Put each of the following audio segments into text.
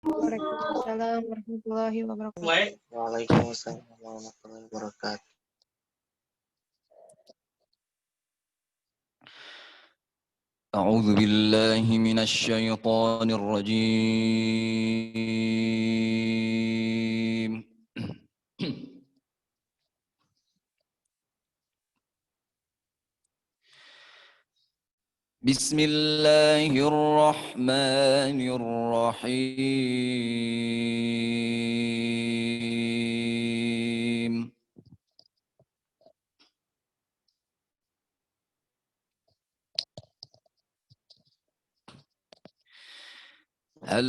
Waalaikumsalam warahmatullahi wabarakatuh. Waalaikumsalam warahmatullahi wabarakatuh. أعوذ بالله من الشيطان الرجيم بسم الله الرحمن الرحيم هل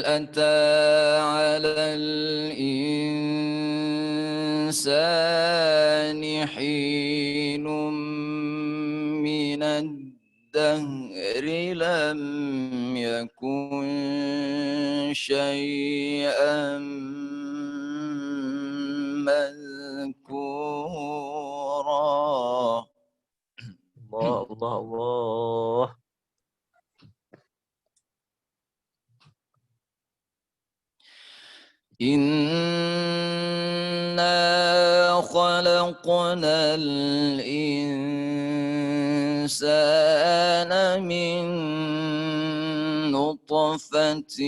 أتى على الإنسان حين من الدهر لم يكن شيئا مذكورا. الله الله الله. إنا خلقنا الإنسان من نطفة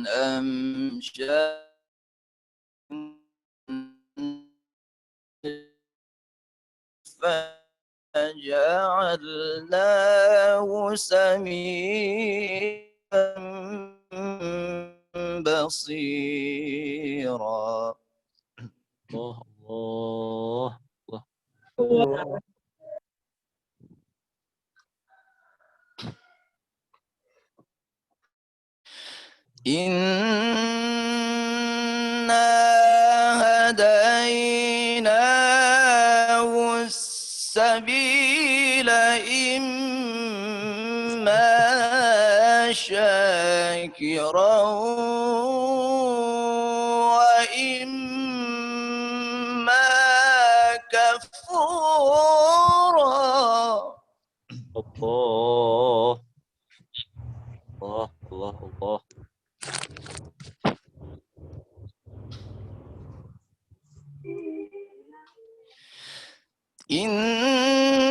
أمشاج فجعلناه سميعا بصيرا. الله الله Allah. إنا هديناه السبيل إما شاكرا وإما كفورا. الله الله الله الله. إنا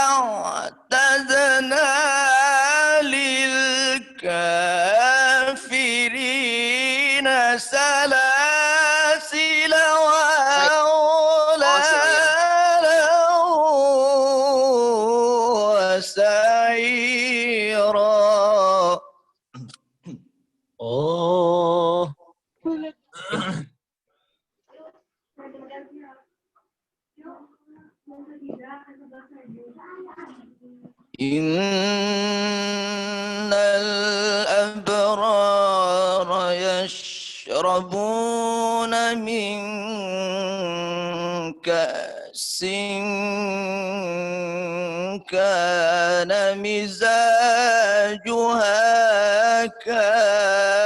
أعتدنا للكافرين سلاسل وأغلالا وسعيرا. Oh. إن الأبرار يشربون من كأس كان مزاجها كافورا.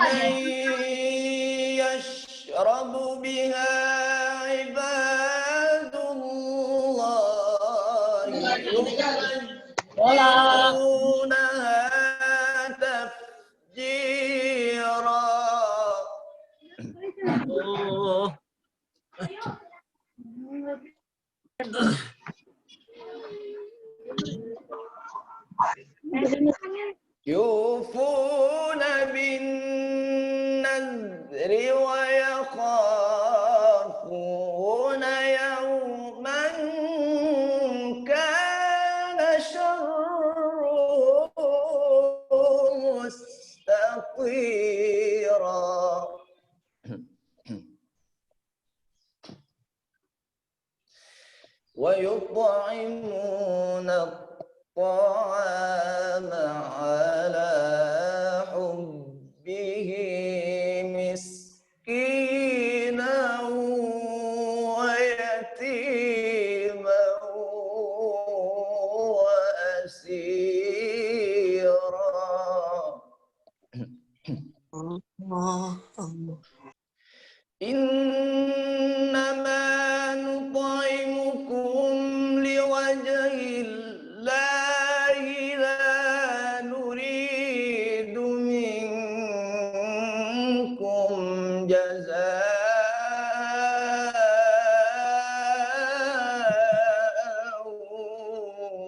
عينا يشرب بها عباد الله يفجرونها تفجيرا. Oh. يوفون بالنذر ويخافون يوما كان شره مستطيرا. ويطعمون الطعام على حبه مسكينا ويتيما وأسيرا. إنما نطعمكم لوجه الله لا نريد منكم جزاء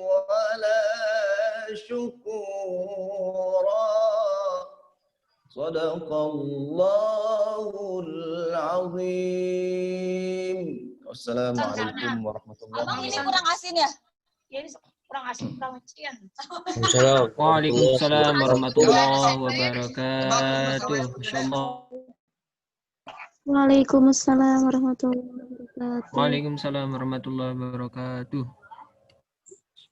ولا شكورا صدق الله العظيم. Wassalamualaikum warahmatullahi Abang ini wabarakatuh. kurang asin ya? Ya ini kurang asin, kurang asin. Waalaikumsalam warahmatullahi wabarakatuh. Insyaallah. Waalaikumsalam warahmatullahi wabarakatuh. Waalaikumsalam warahmatullahi wabarakatuh.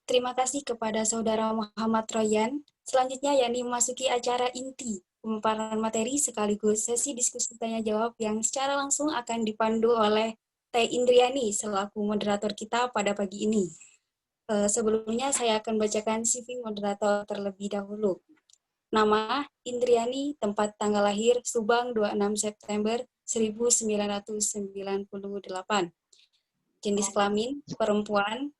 Terima kasih kepada Saudara Muhammad Royan. Selanjutnya yakni memasuki acara inti, pemaparan materi sekaligus sesi diskusi tanya-jawab yang secara langsung akan dipandu oleh Teh Indriani selaku moderator kita pada pagi ini. Sebelumnya saya akan bacakan CV moderator terlebih dahulu. Nama Indriani, tempat tanggal lahir Subang 26 September 1998. Jenis kelamin perempuan,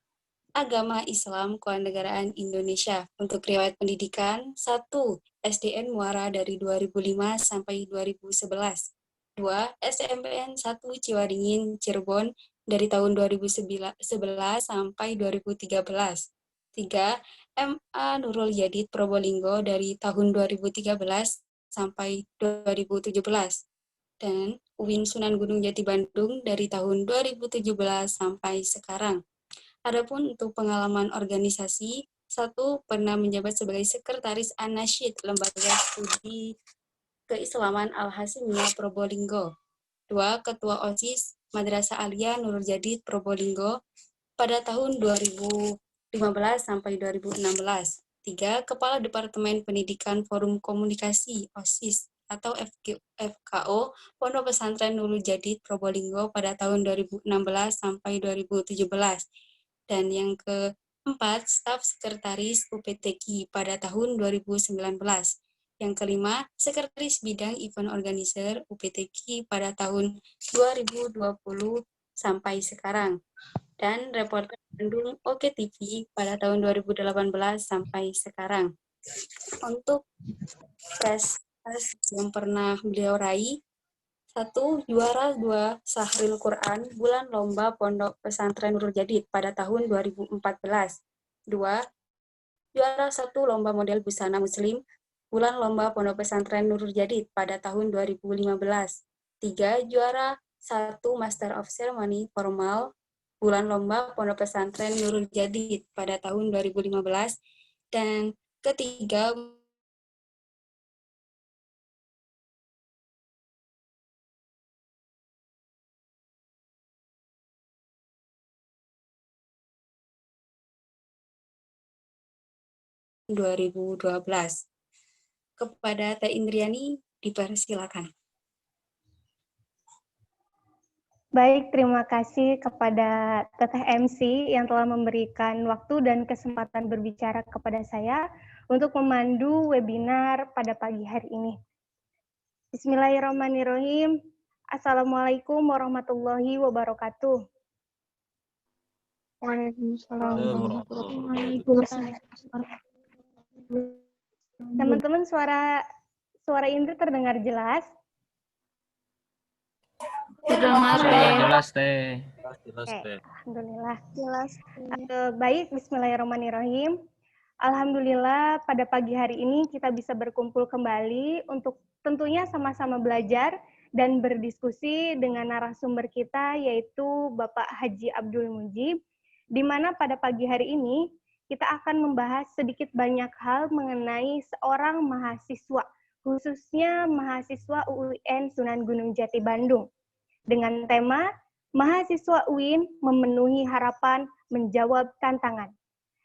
agama Islam, kewarganegaraan Indonesia. Untuk riwayat pendidikan, 1. SDN Muara dari 2005 sampai 2011. 2. SMPN 1 Ciwadingin, Cirebon dari tahun 2011 sampai 2013. 3. MA Nurul Yadid Probolinggo dari tahun 2013 sampai 2017. Dan UIN Sunan Gunung Jati Bandung dari tahun 2017 sampai sekarang. Adapun untuk pengalaman organisasi, 1. Pernah menjabat sebagai Sekretaris An-Nasyid Lembaga Studi Keislaman Al-Hasimiyah Probolinggo. 2. Ketua OSIS Madrasah Aliyah Nurul Jadid Probolinggo pada tahun 2015 sampai 2016. 3. Kepala Departemen Pendidikan Forum Komunikasi OSIS atau FKO Pondok Pesantren Nurul Jadid Probolinggo pada tahun 2016 sampai 2017. Dan yang keempat, staf sekretaris UPTQ pada tahun 2019. Yang kelima, sekretaris bidang event organizer UPTQ pada tahun 2020 sampai sekarang. Dan reporter Bandung Oke TV pada tahun 2018 sampai sekarang. Untuk prestasi yang pernah beliau raih, 1. Juara 2 Sahril Quran Bulan Lomba Pondok Pesantren Nurul Jadid pada tahun 2014. 2. Juara 1 Lomba Model Busana Muslim Bulan Lomba Pondok Pesantren Nurul Jadid pada tahun 2015. 3. Juara 1 Master of Ceremony Formal Bulan Lomba Pondok Pesantren Nurul Jadid pada tahun 2015. Dan ketiga, kepada Teh Indriani dipersilakan. Baik, terima kasih kepada Teteh MC yang telah memberikan waktu dan kesempatan berbicara kepada saya untuk memandu webinar pada pagi hari ini. Bismillahirrahmanirrahim. Assalamualaikum warahmatullahi wabarakatuh. Waalaikumsalam warahmatullahi wabarakatuh. Teman-teman, suara Indri terdengar jelas? Jelas, Teh. Jelas, Teh. Alhamdulillah. Jelas. Baik, bismillahirrahmanirrahim. Alhamdulillah pada pagi hari ini kita bisa berkumpul kembali untuk tentunya sama-sama belajar dan berdiskusi dengan narasumber kita yaitu Bapak Haji Abdul Mujib, di mana pada pagi hari ini kita akan membahas sedikit banyak hal mengenai seorang mahasiswa, khususnya mahasiswa UIN Sunan Gunung Jati Bandung, dengan tema Mahasiswa UIN Memenuhi Harapan, Menjawab Tantangan.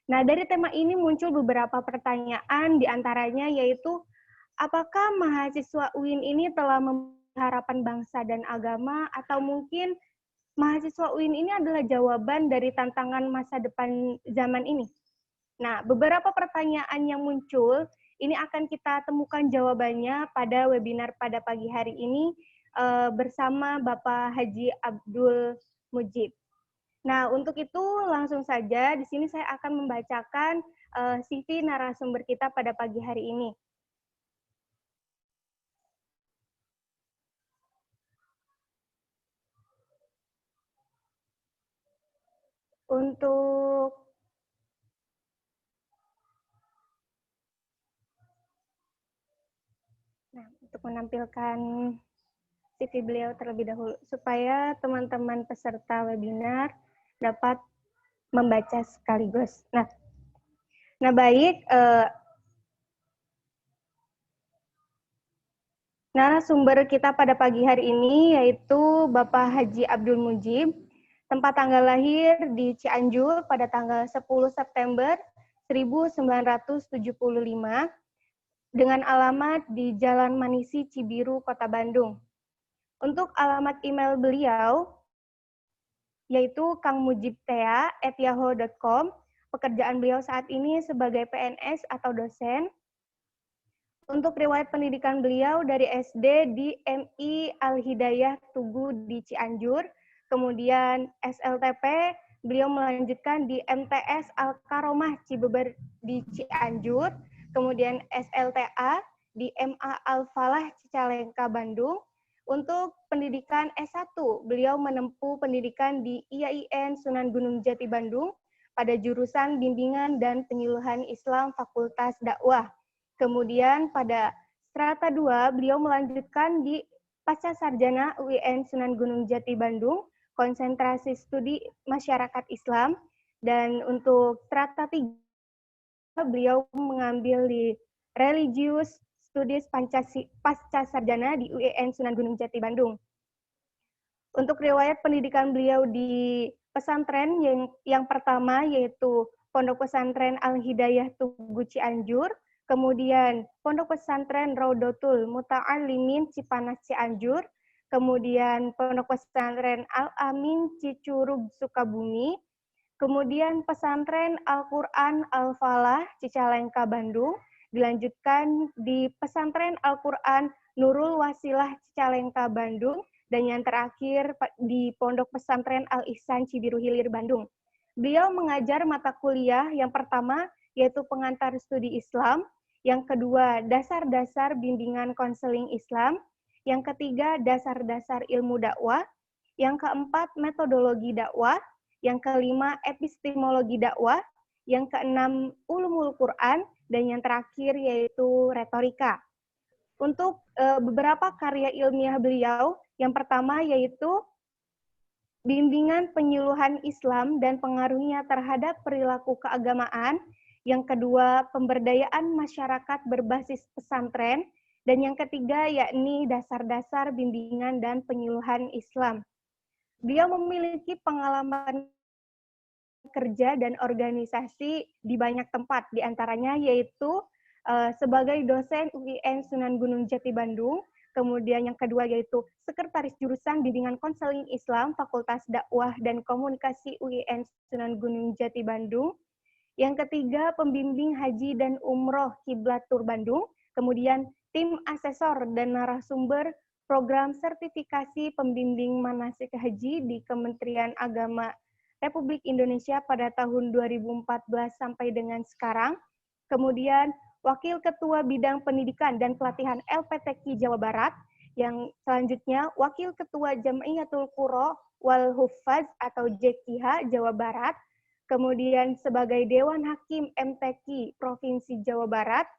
Nah, dari tema ini muncul beberapa pertanyaan, diantaranya yaitu, apakah mahasiswa UIN ini telah memenuhi harapan bangsa dan agama, atau mungkin mahasiswa UIN ini adalah jawaban dari tantangan masa depan zaman ini? Nah, beberapa pertanyaan yang muncul Ini akan kita temukan jawabannya pada webinar pada pagi hari ini bersama Bapak Haji Abdul Mujib. Nah, untuk itu langsung saja di sini saya akan membacakan CV narasumber kita pada pagi hari ini. Untuk menampilkan CV beliau terlebih dahulu supaya teman-teman peserta webinar dapat membaca sekaligus. Nah baik, narasumber kita pada pagi hari ini yaitu Bapak Haji Abdul Mujib, tempat tanggal lahir di Cianjur pada tanggal 10 September 1975, dengan alamat di Jalan Manisi, Cibiru, Kota Bandung. Untuk alamat email beliau, yaitu kangmujibtea@yahoo.com. Pekerjaan beliau saat ini sebagai PNS atau dosen. Untuk riwayat pendidikan beliau dari SD di MI Al-Hidayah Tugu di Cianjur, kemudian SLTP beliau melanjutkan di MTS Al-Karomah Cibeber di Cianjur, kemudian SLTA di MA Al-Falah Cicalengka Bandung. Untuk pendidikan S1, beliau menempuh pendidikan di IAIN Sunan Gunung Jati Bandung pada jurusan Bimbingan dan Penyuluhan Islam Fakultas Dakwah. Kemudian pada strata 2, beliau melanjutkan di Pasca Sarjana UIN Sunan Gunung Jati Bandung, konsentrasi studi masyarakat Islam. Dan untuk strata 3, beliau mengambil di Religious Studies Pasca Sarjana di UIN Sunan Gunung Jati Bandung. Untuk riwayat pendidikan beliau di pesantren yang pertama yaitu Pondok Pesantren Al-Hidayah Tugu Cianjur, kemudian Pondok Pesantren Raudatul Muta'alimin Cipanas Cianjur, kemudian Pondok Pesantren Al-Amin Cicurug Sukabumi, kemudian Pesantren Al-Quran Al-Falah Cicalengka Bandung, dilanjutkan di Pesantren Al-Quran Nurul Wasilah Cicalengka Bandung, dan yang terakhir di Pondok Pesantren Al-Ihsan Cibiru Hilir Bandung. Beliau mengajar mata kuliah yang pertama yaitu pengantar studi Islam, yang kedua dasar-dasar bimbingan konseling Islam, yang ketiga dasar-dasar ilmu dakwah, yang keempat metodologi dakwah, yang kelima epistemologi dakwah, yang keenam ulumul Quran, dan yang terakhir yaitu retorika. Untuk beberapa karya ilmiah beliau, yang pertama yaitu bimbingan penyuluhan Islam dan pengaruhnya terhadap perilaku keagamaan, yang kedua pemberdayaan masyarakat berbasis pesantren, dan yang ketiga yakni dasar-dasar bimbingan dan penyuluhan Islam. Beliau memiliki pengalaman kerja dan organisasi di banyak tempat, diantaranya yaitu sebagai dosen UIN Sunan Gunung Jati Bandung, kemudian yang kedua yaitu Sekretaris Jurusan Bimbingan Konseling Islam Fakultas Dakwah dan Komunikasi UIN Sunan Gunung Jati Bandung, yang ketiga pembimbing haji dan umroh Kiblatur Bandung, kemudian tim asesor dan narasumber program sertifikasi pembimbing manasik haji di Kementerian Agama Republik Indonesia pada tahun 2014 sampai dengan sekarang, kemudian Wakil Ketua Bidang Pendidikan dan Pelatihan LPTQ Jawa Barat, yang selanjutnya Wakil Ketua Jam'iyatul Qura wal Huffaz atau JKH Jawa Barat, kemudian sebagai Dewan Hakim MTQ Provinsi Jawa Barat,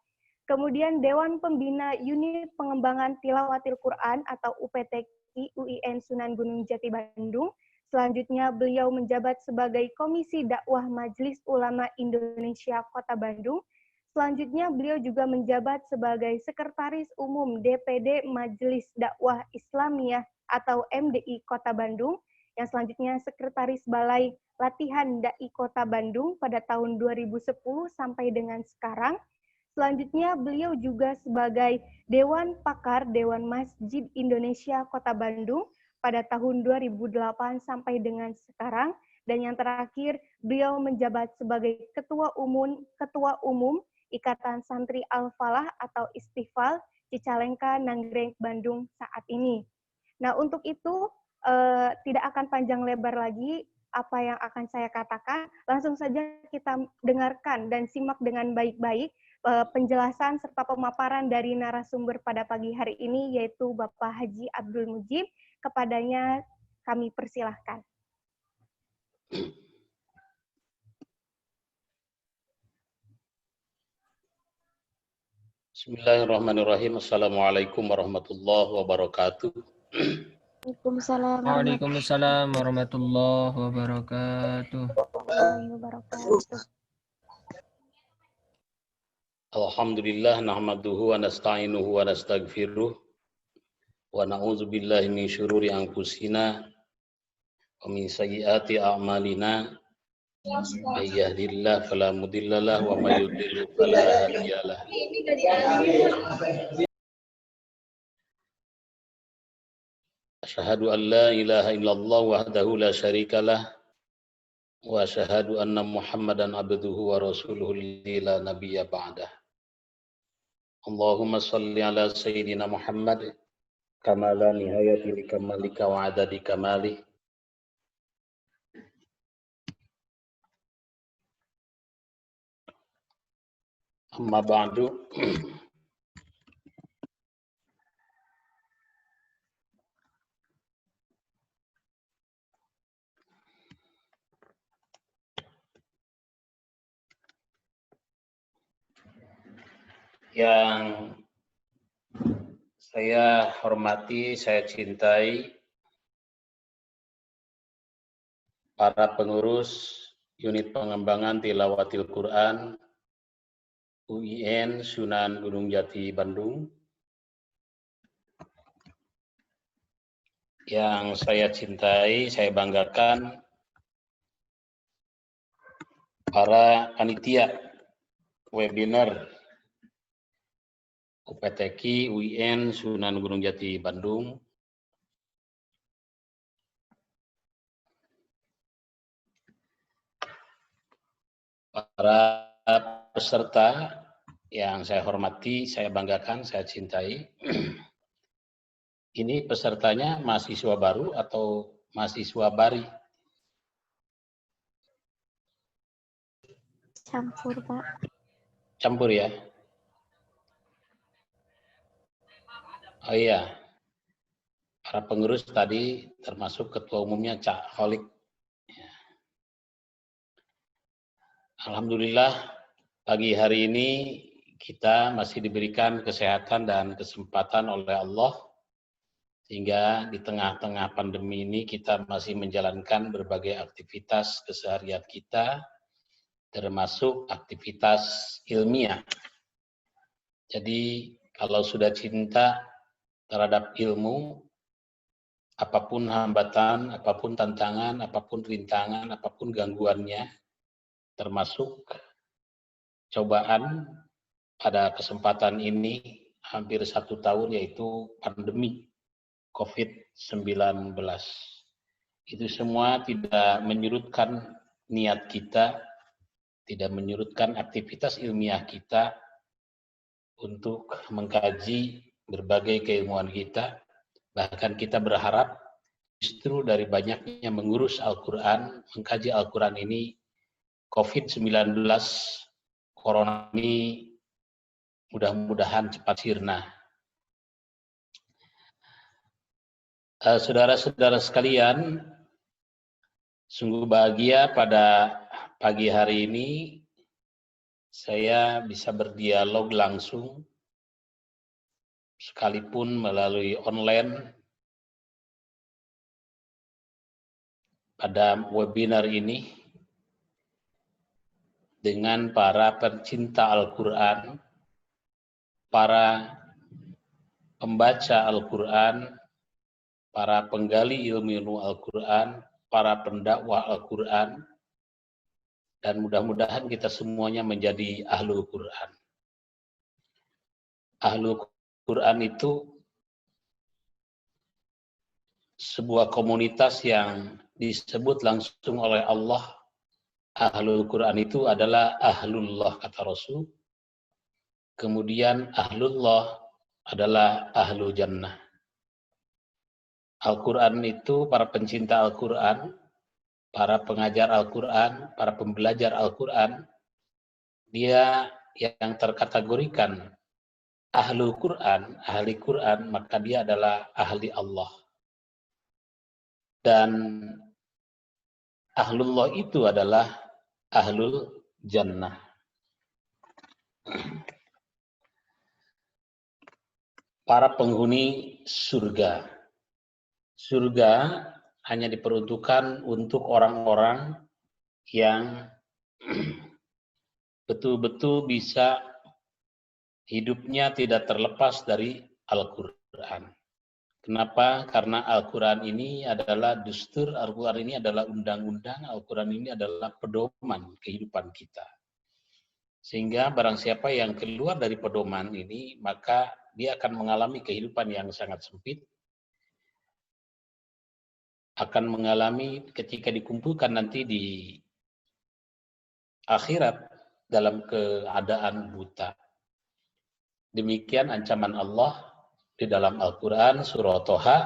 kemudian Dewan Pembina Unit Pengembangan Tilawatil Quran atau UPTQ UIN Sunan Gunung Jati Bandung. Selanjutnya beliau menjabat sebagai Komisi Dakwah Majelis Ulama Indonesia Kota Bandung. Selanjutnya beliau juga menjabat sebagai Sekretaris Umum DPD Majelis Dakwah Islamiyah atau MDI Kota Bandung. Yang selanjutnya Sekretaris Balai Latihan Dai Kota Bandung pada tahun 2010 sampai dengan sekarang. Selanjutnya beliau juga sebagai Dewan Pakar Dewan Masjid Indonesia Kota Bandung pada tahun 2008 sampai dengan sekarang. Dan yang terakhir beliau menjabat sebagai Ketua Umum Ikatan Santri Al-Falah atau Istighfal Cicalengka, Nagreg, Bandung saat ini. Nah, untuk itu tidak akan panjang lebar lagi apa yang akan saya katakan. Langsung saja kita dengarkan dan simak dengan baik-baik penjelasan serta pemaparan dari narasumber pada pagi hari ini, yaitu Bapak Haji Abdul Mujib. Kepadanya kami persilahkan. Bismillahirrahmanirrahim. Assalamualaikum warahmatullahi wabarakatuh. Waalaikumsalam warahmatullahi wabarakatuh. Alhamdulillah nahmaduhu wa nasta'inuhu wa nastaghfiruh wa na'udzu billahi min syururi anfusina wa min sayyiati a'malina. May yahdihillahu fala mudhillalah wa may yudlil fala hadiyalah. Asyhadu an la ilaha illallah wahdahu la syarikalah wa asyhadu anna Muhammadan abduhu wa rasuluhu la nabiyya ba'dah. Allahumma shalli ala sayyidina Muhammad kama la nihayati li kamalika wa adadi kamali. Amma ba'du. Yang saya hormati, saya cintai para pengurus unit pengembangan tilawatil Quran UIN Sunan Gunung Jati Bandung, yang saya cintai, saya banggakan para panitia webinar UPTQ UIN Sunan Gunung Jati Bandung, para peserta yang saya hormati, saya banggakan, saya cintai. Ini pesertanya mahasiswa baru atau mahasiswa bari? Campur, Pak. Campur ya? Oh iya, para pengurus tadi termasuk ketua umumnya Cak Holik. Alhamdulillah pagi hari ini kita masih diberikan kesehatan dan kesempatan oleh Allah, sehingga di tengah-tengah pandemi ini kita masih menjalankan berbagai aktivitas keseharian kita, termasuk aktivitas ilmiah. Jadi kalau sudah cinta terhadap ilmu, apapun hambatan, apapun tantangan, apapun rintangan, apapun gangguannya, termasuk cobaan pada kesempatan ini hampir 1 tahun, yaitu pandemi COVID-19. Itu semua tidak menyurutkan niat kita, tidak menyurutkan aktivitas ilmiah kita untuk mengkaji berbagai keilmuan kita. Bahkan kita berharap justru dari banyaknya mengurus Al-Quran, mengkaji Al-Quran ini, COVID-19, Corona ini mudah-mudahan cepat sirna. Saudara-saudara sekalian, sungguh bahagia pada pagi hari ini saya bisa berdialog langsung, sekalipun melalui online, pada webinar ini dengan para pencinta Al-Quran, para pembaca Al-Quran, para penggali ilmu Al-Quran, para pendakwah Al-Quran, dan mudah-mudahan kita semuanya menjadi Ahlul Quran. Ahlul Quran itu sebuah komunitas yang disebut langsung oleh Allah. Ahlul Quran itu adalah Ahlullah, kata Rasul. Kemudian ahlullah adalah ahlu jannah. Al-Quran itu para pencinta Al-Quran, para pengajar Al-Quran, para pembelajar Al-Quran, dia yang terkategorikan ahlul Quran, ahli Quran, maka dia adalah ahli Allah. Dan ahlullah itu adalah ahlul jannah. Para penghuni surga. Surga hanya diperuntukkan untuk orang-orang yang betul-betul bisa hidupnya tidak terlepas dari Al-Quran. Kenapa? Karena Al-Quran ini adalah dustur, Al-Quran ini adalah undang-undang, Al-Quran ini adalah pedoman kehidupan kita. Sehingga barang siapa yang keluar dari pedoman ini, maka dia akan mengalami kehidupan yang sangat sempit, akan mengalami ketika dikumpulkan nanti di akhirat dalam keadaan buta. Demikian ancaman Allah di dalam Al-Quran surah Toha,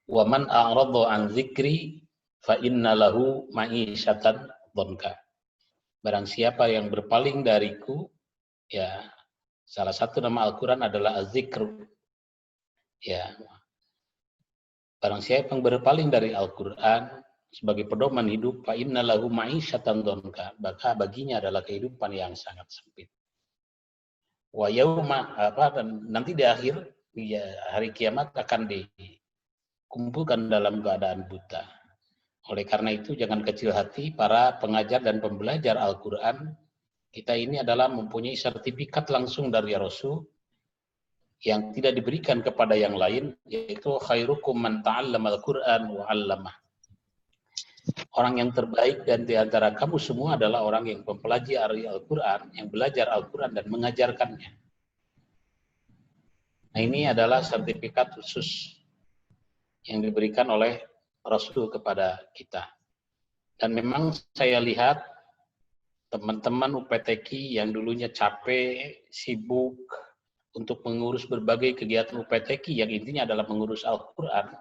wa man a'rada an dzikri fa inna lahu ma'isyatan dhanka. Barang siapa yang berpaling dariku, ya salah satu nama Al-Quran adalah Az-Zikr. Ya. Barang siapa yang berpaling dari Al-Quran sebagai pedoman hidup, fa inna lahu ma'isyatan dhanka, maka baginya adalah kehidupan yang sangat sempit. Wa yauma dan nanti di akhir ya, hari kiamat akan dikumpulkan dalam keadaan buta. Oleh karena itu jangan kecil hati para pengajar dan pembelajar Al-Quran. Kita ini adalah mempunyai sertifikat langsung dari Rasul yang tidak diberikan kepada yang lain, yaitu khairukum man ta'allama al-Quran wa 'allamah. Orang yang terbaik dan di antara kamu semua adalah orang yang mempelajari Al-Quran, yang belajar Al-Quran dan mengajarkannya. Nah, ini adalah sertifikat khusus yang diberikan oleh Rasul kepada kita. Dan memang saya lihat teman-teman UPTQ yang dulunya capek, sibuk untuk mengurus berbagai kegiatan UPTQ yang intinya adalah mengurus Al-Quran.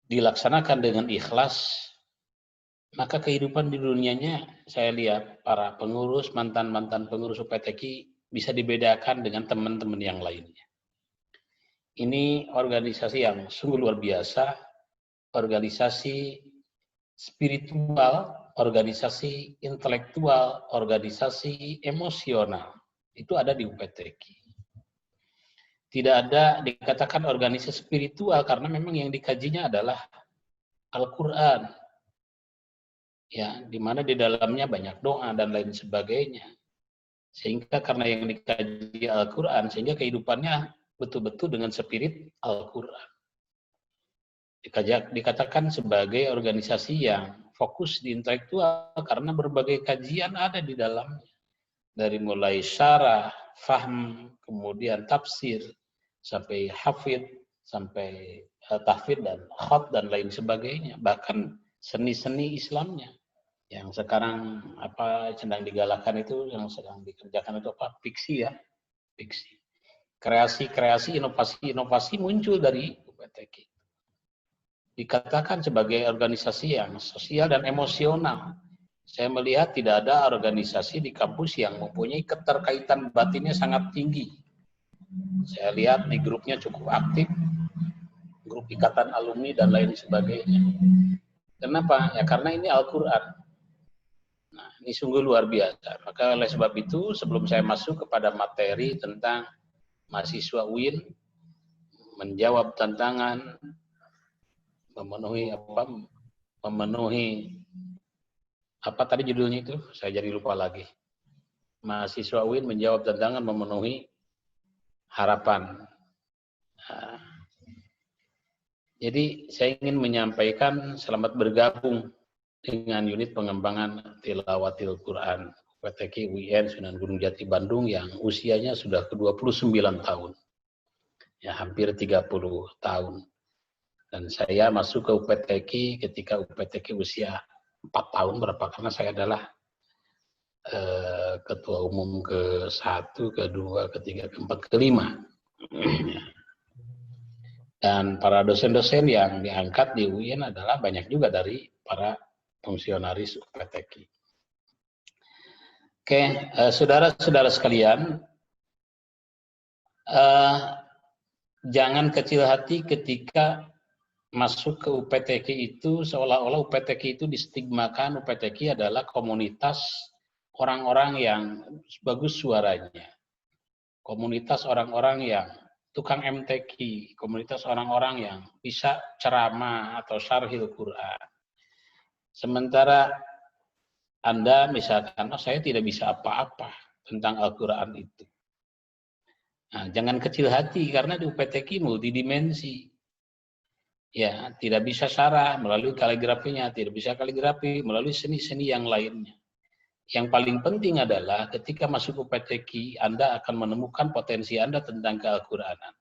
Dilaksanakan dengan ikhlas, maka kehidupan di dunianya saya lihat para pengurus, mantan-mantan pengurus UPTQ bisa dibedakan dengan teman-teman yang lainnya. Ini organisasi yang sungguh luar biasa, organisasi spiritual, organisasi intelektual, organisasi emosional. Itu ada di UPTQ. Tidak ada dikatakan organisasi spiritual karena memang yang dikajinya adalah Al-Quran. Ya, di mana di dalamnya banyak doa dan lain sebagainya. Sehingga karena yang dikaji Al-Quran, sehingga kehidupannya betul-betul dengan spirit Al-Quran. Dikatakan sebagai organisasi yang fokus di intelektual karena berbagai kajian ada di dalamnya. Dari mulai syarah, fahm, kemudian tafsir, sampai hafid, sampai tahfidz dan khat dan lain sebagainya. Bahkan seni-seni Islamnya yang sekarang sedang digalakkan itu, yang sedang dikerjakan itu fiksi ya, fiksi. Kreasi-kreasi, inovasi-inovasi muncul dari UPTQ. Dikatakan sebagai organisasi yang sosial dan emosional. Saya melihat tidak ada organisasi di kampus yang mempunyai keterkaitan batinnya sangat tinggi. Saya lihat di grupnya cukup aktif, grup ikatan alumni dan lain sebagainya. Kenapa? Ya karena ini Al-Quran. Nah, ini sungguh luar biasa. Maka oleh sebab itu, sebelum saya masuk kepada materi tentang mahasiswa UIN menjawab tantangan, memenuhi apa tadi judulnya itu? Saya jadi lupa lagi. Mahasiswa UIN menjawab tantangan memenuhi harapan. Nah, jadi saya ingin menyampaikan selamat bergabung dengan unit pengembangan tilawatil Quran UPTQ UIN Sunan Gunung Jati Bandung yang usianya sudah ke-29 tahun. Ya, hampir 30 tahun. Dan saya masuk ke UPTQ ketika UPTQ usia 4 tahun berapa, karena saya adalah ketua umum ke-1, ke-2, ke-3, ke-4, ke-5. Dan para dosen-dosen yang diangkat di UIN adalah banyak juga dari para fungsionaris UPTQ. Oke, saudara-saudara sekalian, jangan kecil hati ketika masuk ke UPTQ itu seolah-olah UPTQ itu distigmakan UPTQ adalah komunitas orang-orang yang bagus suaranya, komunitas orang-orang yang tukang MTQ, komunitas orang-orang yang bisa ceramah atau syarhil Quran. Sementara Anda misalkan, oh, saya tidak bisa apa-apa tentang Al-Quran itu. Nah, jangan kecil hati karena di UPTQ multidimensi. Ya, tidak bisa syarah melalui kaligrafinya, tidak bisa kaligrafi melalui seni-seni yang lainnya. Yang paling penting adalah ketika masuk UPTQ, Anda akan menemukan potensi Anda tentang Al-Quranan.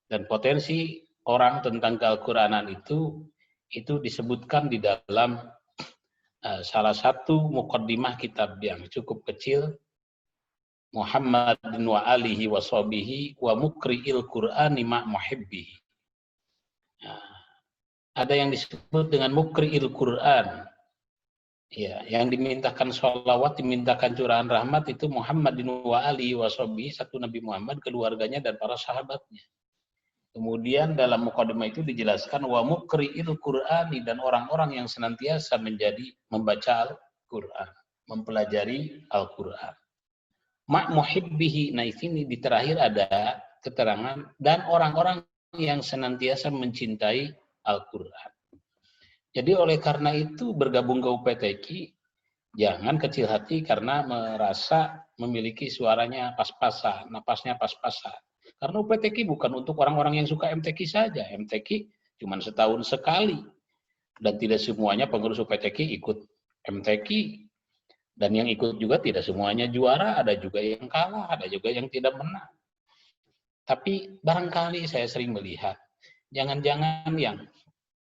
Dan potensi orang tentang Al-Quranan itu disebutkan di dalam salah satu muqaddimah kitab yang cukup kecil, Muhammadin wa alihi wa sahbihi wa mukri'il Qur'ani ma muhibbihi. Ada yang disebut dengan mukri'il Qur'an. Ya, yang dimintakan sholawat, dimintakan curahan rahmat itu Muhammadin wa alihi wa sahbihi, satu Nabi Muhammad, keluarganya dan para sahabatnya. Kemudian dalam muqaddimah itu dijelaskan wa mukri'il Qur'ani, dan orang-orang yang senantiasa membaca Al-Qur'an, mempelajari Al-Qur'an. Ma muhibbihi, nah ini di terakhir ada keterangan dan orang-orang yang senantiasa mencintai Al-Qur'an. Jadi oleh karena itu bergabung ke UPTQ jangan kecil hati karena merasa memiliki suaranya pas-pasan, napasnya pas-pasan. Karena UPTQ bukan untuk orang-orang yang suka MTQ saja. MTQ cuma setahun sekali. Dan tidak semuanya pengurus UPTQ ikut MTQ. Dan yang ikut juga tidak semuanya juara, ada juga yang kalah, ada juga yang tidak menang. Tapi barangkali saya sering melihat, jangan-jangan yang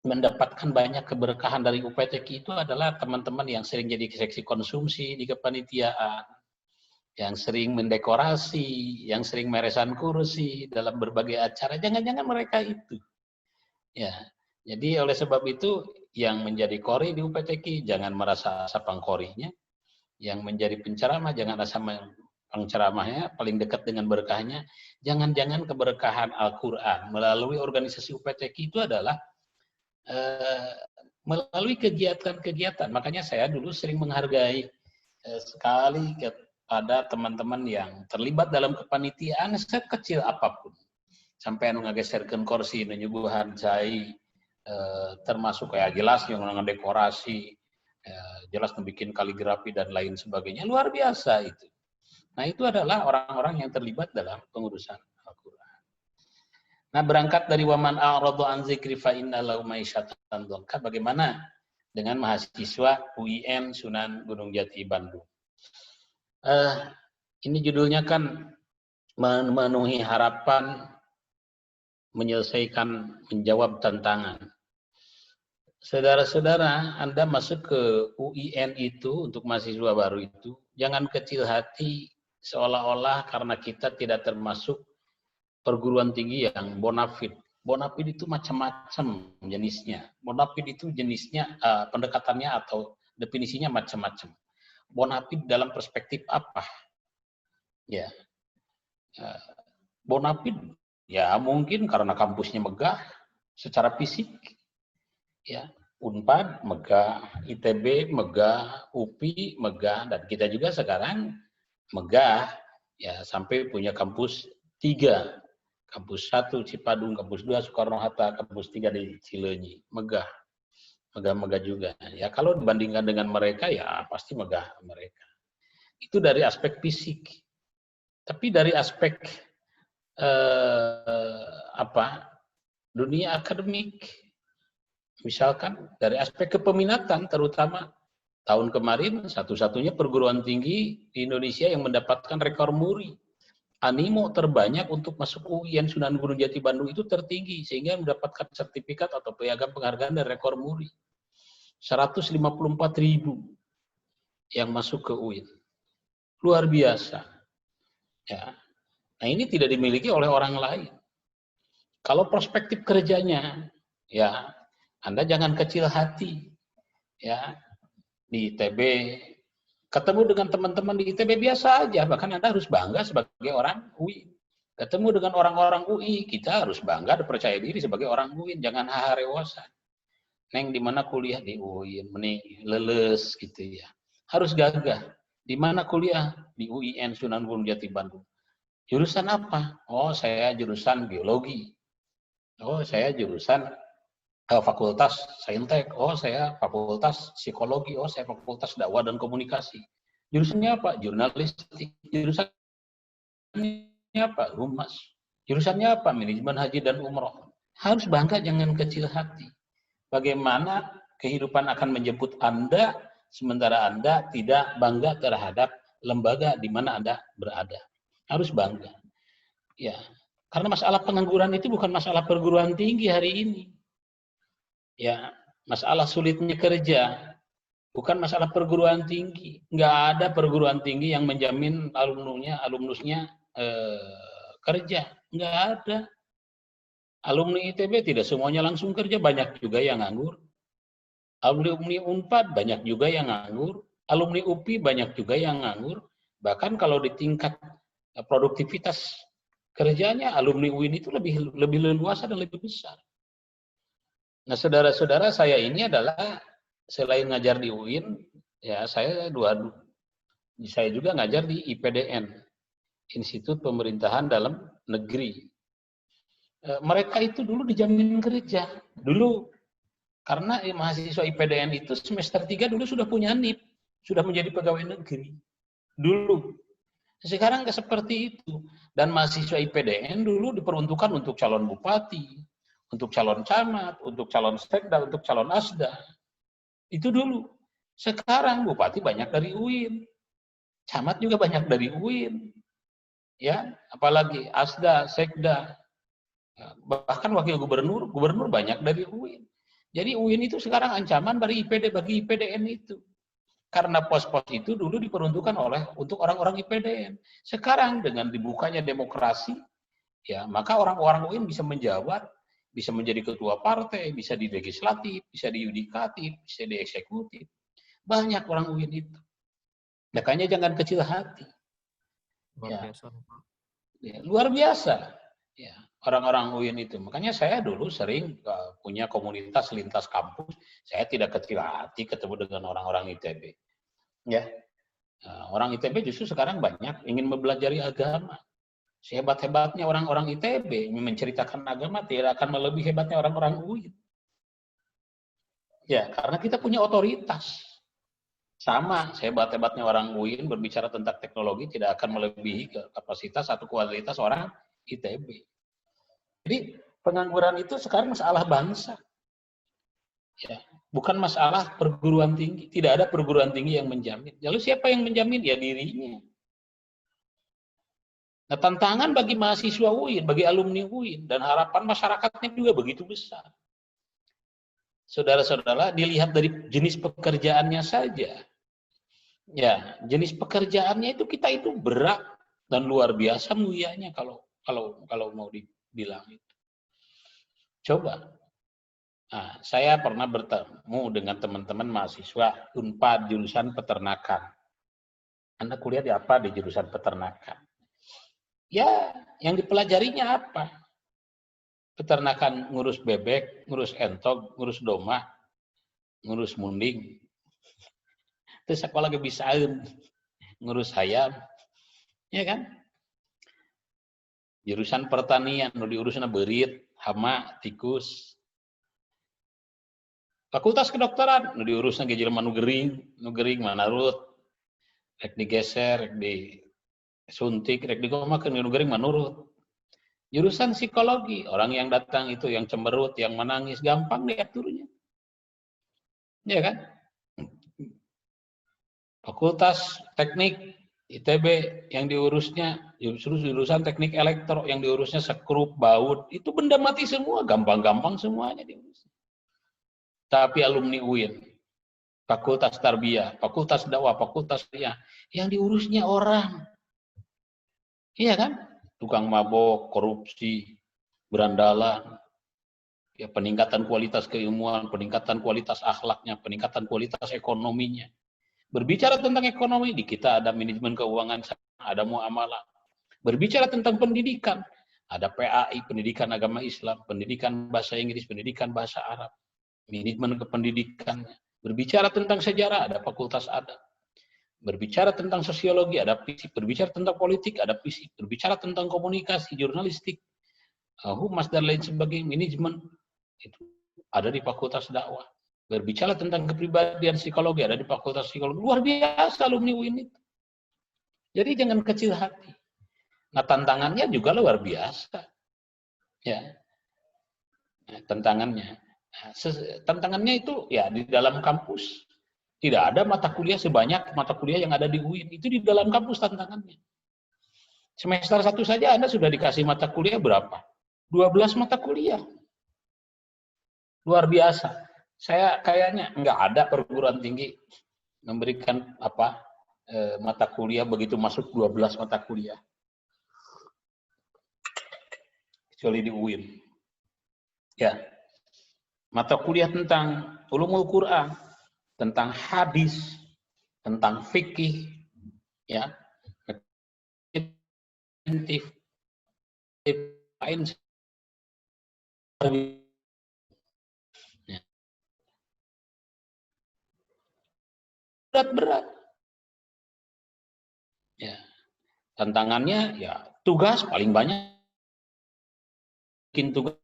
mendapatkan banyak keberkahan dari UPTQ itu adalah teman-teman yang sering jadi seksi konsumsi di kepanitiaan, yang sering mendekorasi, yang sering meresan kursi dalam berbagai acara. Jangan-jangan mereka itu. Ya, jadi oleh sebab itu yang menjadi kori di UPTQ jangan merasa asa pangkorinya, yang menjadi penceramah jangan rasa penceramahnya paling dekat dengan berkahnya. Jangan-jangan keberkahan Al-Quran melalui organisasi UPTQ itu adalah melalui kegiatan-kegiatan. Makanya saya dulu sering menghargai sekali kepada teman-teman yang terlibat dalam kepanitiaan sekecil apapun. Sampai ngageserkeun kursi nyuguhan cai, termasuk kayak jelas yang ngedekorasi, jelas bikin kaligrafi dan lain sebagainya. Luar biasa itu. Nah, itu adalah orang-orang yang terlibat dalam pengurusan Al-Quran. Nah, berangkat dari waman a'radu an dzikri fa inna lahu ma'isyatan dhanka, bagaimana dengan mahasiswa UIN Sunan Gunung Jati Bandung? Ini judulnya kan memenuhi harapan, menyelesaikan, menjawab tantangan. Saudara-saudara, Anda masuk ke UIN itu untuk mahasiswa baru itu, jangan kecil hati seolah-olah karena kita tidak termasuk perguruan tinggi yang bonafide. Bonafide itu macam-macam jenisnya. Bonafide itu jenisnya, pendekatannya atau definisinya macam-macam. Bonafide dalam perspektif apa? Ya, bonafide ya mungkin karena kampusnya megah secara fisik. Ya, Unpad megah, ITB megah, UPI megah, dan kita juga sekarang megah. Ya, sampai punya kampus 3. Kampus 1 Cipadung, kampus 2 Soekarno-Hatta, kampus 3 di Cileunyi. Megah. Megah-megah juga. Ya kalau dibandingkan dengan mereka ya pasti megah mereka. Itu dari aspek fisik. Tapi dari aspek dunia akademik. Misalkan dari aspek kepeminatan, terutama tahun kemarin satu-satunya perguruan tinggi di Indonesia yang mendapatkan rekor muri. Animo terbanyak untuk masuk UIN Sunan Gunung Jati Bandung itu tertinggi, sehingga mendapatkan sertifikat atau piagam penghargaan dari rekor muri. 154.000 yang masuk ke UIN. Luar biasa. Ya. Nah, ini tidak dimiliki oleh orang lain. Kalau perspektif kerjanya, ya Anda jangan kecil hati. Ya, di ITB ketemu dengan teman-teman di ITB biasa aja, bahkan Anda harus bangga sebagai orang UI. Ketemu dengan orang-orang UI, kita harus bangga dan percaya diri sebagai orang UIN, jangan harewosan. Neng di mana kuliah di UIN, mending leles gitu ya. Harus gagah. Di mana kuliah? Di UIN Sunan Gunung Jati Bandung. Jurusan apa? Oh, saya jurusan biologi. Oh, saya jurusan fakultas saintek. Oh, saya fakultas psikologi. Oh, saya fakultas dakwah dan komunikasi. Jurusannya apa? Jurnalistik. Jurusannya apa? Humas. Jurusannya apa? Manajemen haji dan umroh. Harus bangga, jangan kecil hati. Bagaimana kehidupan akan menjemput Anda, sementara Anda tidak bangga terhadap lembaga di mana Anda berada. Harus bangga. Ya, karena masalah pengangguran itu bukan masalah perguruan tinggi hari ini. Ya, masalah sulitnya kerja bukan masalah perguruan tinggi. Nggak ada perguruan tinggi yang menjamin alumnusnya kerja. Nggak ada. Alumni ITB tidak semuanya langsung kerja, banyak juga yang nganggur. Alumni Unpad banyak juga yang nganggur. Alumni UPI banyak juga yang nganggur. Bahkan kalau di tingkat produktivitas kerjanya, alumni UIN itu lebih leluasa dan lebih besar. Nah, saudara-saudara, saya ini adalah selain ngajar di UIN, ya saya juga ngajar di IPDN, Institut Pemerintahan Dalam Negeri. Mereka itu dulu dijamin kerja. Dulu, karena mahasiswa IPDN itu semester 3 dulu sudah punya NIP, sudah menjadi pegawai negeri. Dulu. Sekarang nggak seperti itu. Dan mahasiswa IPDN dulu diperuntukkan untuk calon bupati, untuk calon camat, untuk calon sekda, untuk calon asda. Itu dulu. Sekarang bupati banyak dari UIN. Camat juga banyak dari UIN. Ya, apalagi asda, sekda. Bahkan wakil gubernur banyak dari UIN. Jadi UIN itu sekarang ancaman bagi IPDN itu. Karena pos-pos itu dulu diperuntukkan untuk orang-orang IPDN. Sekarang dengan dibukanya demokrasi, ya maka orang-orang UIN bisa menjabat, bisa menjadi ketua partai, bisa di legislatif, bisa di yudikatif, bisa di eksekutif. Banyak orang UIN itu. Makanya jangan kecil hati. Luar biasa. Ya, orang-orang UIN itu. Makanya saya dulu sering punya komunitas lintas kampus. Saya tidak kecil hati ketemu dengan orang-orang ITB. Ya, orang ITB justru sekarang banyak ingin mempelajari agama. Sehebat-hebatnya orang-orang ITB menceritakan agama tidak akan melebihi hebatnya orang-orang UIN. Ya, karena kita punya otoritas. Sama, sehebat-hebatnya orang UIN berbicara tentang teknologi tidak akan melebihi kapasitas atau kualitas orang ITB. Jadi pengangguran itu sekarang masalah bangsa. Ya, bukan masalah perguruan tinggi. Tidak ada perguruan tinggi yang menjamin. Lalu siapa yang menjamin? Ya dirinya. Nah, tantangan bagi mahasiswa UIN, bagi alumni UIN, dan harapan masyarakatnya juga begitu besar. Saudara-saudara, dilihat dari jenis pekerjaannya saja. Ya, jenis pekerjaannya itu kita itu berat dan luar biasa mulianya kalau mau dibilang itu. Coba. Nah, saya pernah bertemu dengan teman-teman mahasiswa Unpad jurusan peternakan. Anda kuliah di apa di jurusan peternakan? Ya, yang dipelajarinya apa? Peternakan, ngurus bebek, ngurus entok, ngurus domba, ngurus munding. Terus aku lagi bisain ngurus ayam. Ya kan? Jurusan pertanian, diurusnya berit, hama, tikus. Fakultas kedokteran, diurusnya jelema nu gering manarut. Rek digeser, rek disuntik, rek digomakeun nu gering manurut. Jurusan psikologi, orang yang datang itu yang cemberut, yang menangis, gampang diaturnya. Ya kan? Fakultas teknik ITB yang diurusnya jurusan teknik elektro, yang diurusnya sekrup, baut, itu benda mati semua, gampang-gampang semuanya diurus. Tapi alumni UIN fakultas tarbiyah, fakultas dakwah, fakultas ya, yang diurusnya orang. Iya kan? Tukang mabok, korupsi, berandalan, ya peningkatan kualitas keilmuan, peningkatan kualitas akhlaknya, peningkatan kualitas ekonominya. Berbicara tentang ekonomi, di kita ada manajemen keuangan, ada muamalah. Berbicara tentang pendidikan, ada PAI, pendidikan agama Islam, pendidikan bahasa Inggris, pendidikan bahasa Arab, manajemen kependidikannya. Berbicara tentang sejarah, ada fakultas adat. Berbicara tentang sosiologi, ada fisik. Berbicara tentang politik, ada fisik. Berbicara tentang komunikasi, jurnalistik, humas dan lain sebagainya, manajemen, itu ada di fakultas dakwah. Berbicara tentang kepribadian psikologi, ada di fakultas psikologi. Luar biasa alumni UIN itu. Jadi jangan kecil hati. Nah, tantangannya juga luar biasa. Ya. Nah, tantangannya itu ya di dalam kampus. Tidak ada mata kuliah sebanyak mata kuliah yang ada di UIN. Itu di dalam kampus tantangannya. Semester 1 saja Anda sudah dikasih mata kuliah berapa? 12 mata kuliah. Luar biasa. Saya kayaknya nggak ada perguruan tinggi memberikan mata kuliah begitu masuk 12 mata kuliah. Kecuali di UIN. Ya. Mata kuliah tentang ulumul Quran, tentang hadis, tentang fikih, ya, lain berat. Ya, tantangannya ya tugas paling banyak, bikin tugas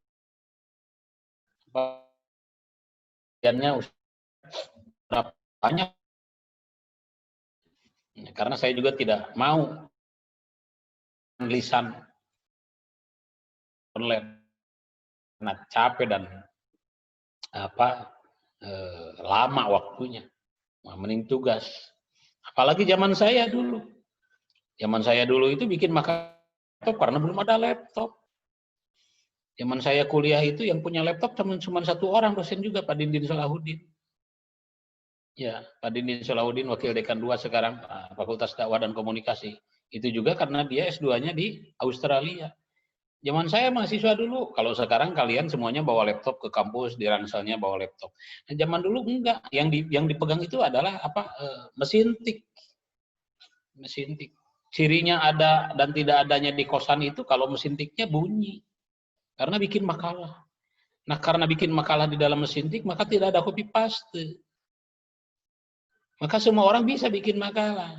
berapa banyak. Karena saya juga tidak mau lisan online karena capek dan lama waktunya. Mending tugas. Apalagi zaman saya dulu. Zaman saya dulu itu bikin laptop karena belum ada laptop. Zaman saya kuliah itu yang punya laptop cuma satu orang, dosen juga, Pak Dindin Salahuddin. Ya, Pak Dindin Salahuddin, Wakil Dekan 2 sekarang, Fakultas Dakwah dan Komunikasi. Itu juga karena dia S2-nya di Australia. Zaman saya mahasiswa dulu, kalau sekarang kalian semuanya bawa laptop ke kampus, di rangselnya bawa laptop. Nah, zaman dulu enggak, yang dipegang itu adalah mesin tik. Mesin tik. Cirinya ada dan tidak adanya di kosan itu kalau mesin tiknya bunyi. Karena bikin makalah. Nah, karena bikin makalah di dalam mesin tik, maka tidak ada copy paste. Maka semua orang bisa bikin makalah.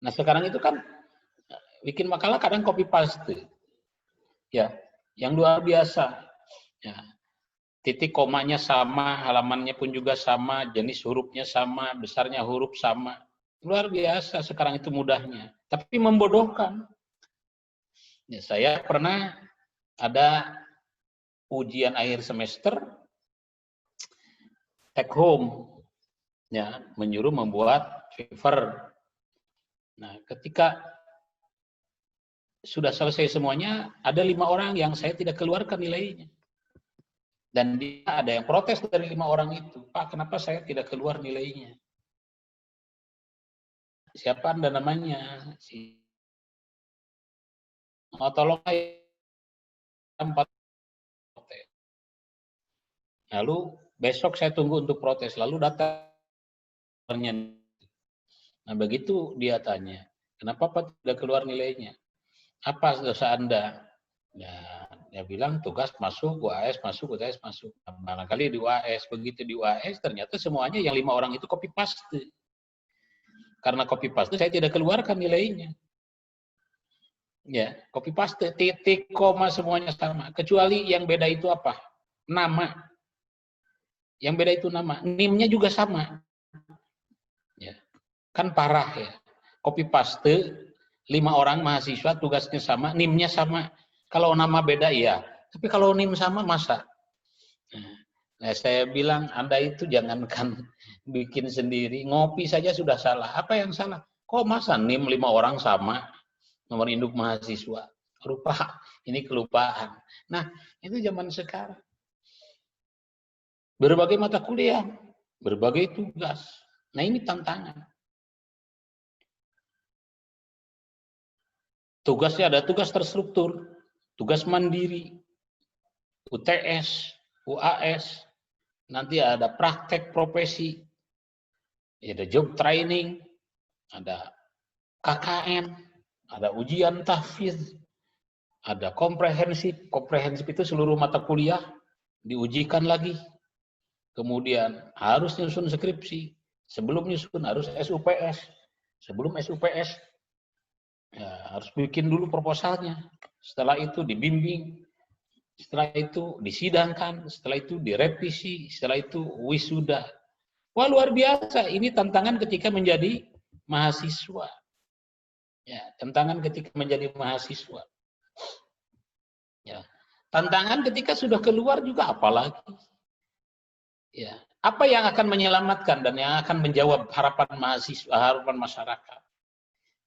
Nah, sekarang itu kan bikin makalah kadang copy paste. Ya, yang luar biasa. Ya. Titik komanya sama, halamannya pun juga sama, jenis hurufnya sama, besarnya huruf sama. Luar biasa sekarang itu mudahnya. Tapi membodohkan. Ya, saya pernah ada ujian akhir semester take home, ya, menyuruh membuat paper. Nah, ketika sudah selesai semuanya, ada 5 orang yang saya tidak keluarkan nilainya. Dan dia ada yang protes dari 5 orang itu, Pak, kenapa saya tidak keluar nilainya? Siapa Anda namanya? Tolong 4. Lalu besok saya tunggu untuk protes. Lalu datangnya. Nah, begitu dia tanya, kenapa Pak tidak keluar nilainya? Apa dosa Anda? Nah, dia bilang tugas masuk, UAS masuk, UTS masuk. Barangkali di UAS, begitu di UAS ternyata semuanya yang 5 orang itu copy paste. Karena copy paste saya tidak keluarkan nilainya. Ya, copy paste, titik, koma semuanya sama. Kecuali yang beda itu apa? Nama. Yang beda itu nama. NIM-nya juga sama. Ya. Kan parah ya. Copy paste 5 orang mahasiswa tugasnya sama, NIM-nya sama. Kalau nama beda iya. Tapi kalau NIM sama masa? Nah, saya bilang Anda itu jangankan bikin sendiri, ngopi saja sudah salah. Apa yang salah? Kok masa NIM 5 orang sama? Nomor induk mahasiswa. Lupa, ini kelupaan. Nah, itu zaman sekarang. Berbagai mata kuliah berbagai tugas. Nah, ini tantangan. Tugasnya ada tugas terstruktur, tugas mandiri, UTS, UAS, nanti ada praktek profesi, ada job training, ada KKN, ada ujian tahfiz, ada komprehensif. Komprehensif itu seluruh mata kuliah diujikan lagi. Kemudian harus nyusun skripsi. Sebelum nyusun harus SUPS. Sebelum SUPS ya, harus bikin dulu proposalnya. Setelah itu dibimbing. Setelah itu disidangkan. Setelah itu direvisi. Setelah itu wisuda. Wah, luar biasa. Ini tantangan ketika menjadi mahasiswa. Ya, tantangan ketika menjadi mahasiswa. Ya, tantangan ketika sudah keluar juga apalagi. Ya, apa yang akan menyelamatkan dan yang akan menjawab harapan mahasiswa, harapan masyarakat?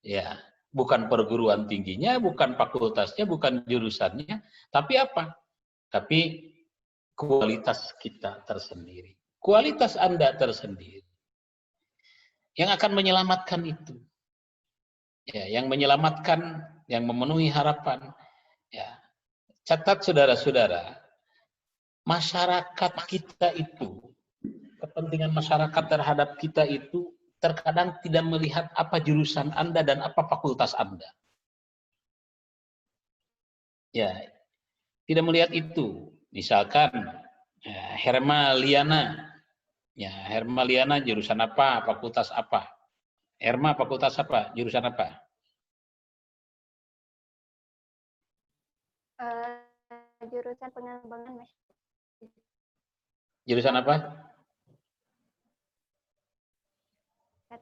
Ya, bukan perguruan tingginya, bukan fakultasnya, bukan jurusannya, tapi apa? Tapi kualitas kita tersendiri. Kualitas Anda tersendiri. Yang akan menyelamatkan itu. Ya, yang menyelamatkan, yang memenuhi harapan. Ya. Catat saudara-saudara, masyarakat kita itu, kepentingan masyarakat terhadap kita itu terkadang tidak melihat apa jurusan Anda dan apa fakultas Anda. Ya, tidak melihat itu. Misalkan Herma Liana, ya Herma Liana jurusan apa, fakultas apa? Herma fakultas apa, jurusan apa? Jurusan pengembangan masyarakat. Jurusan apa?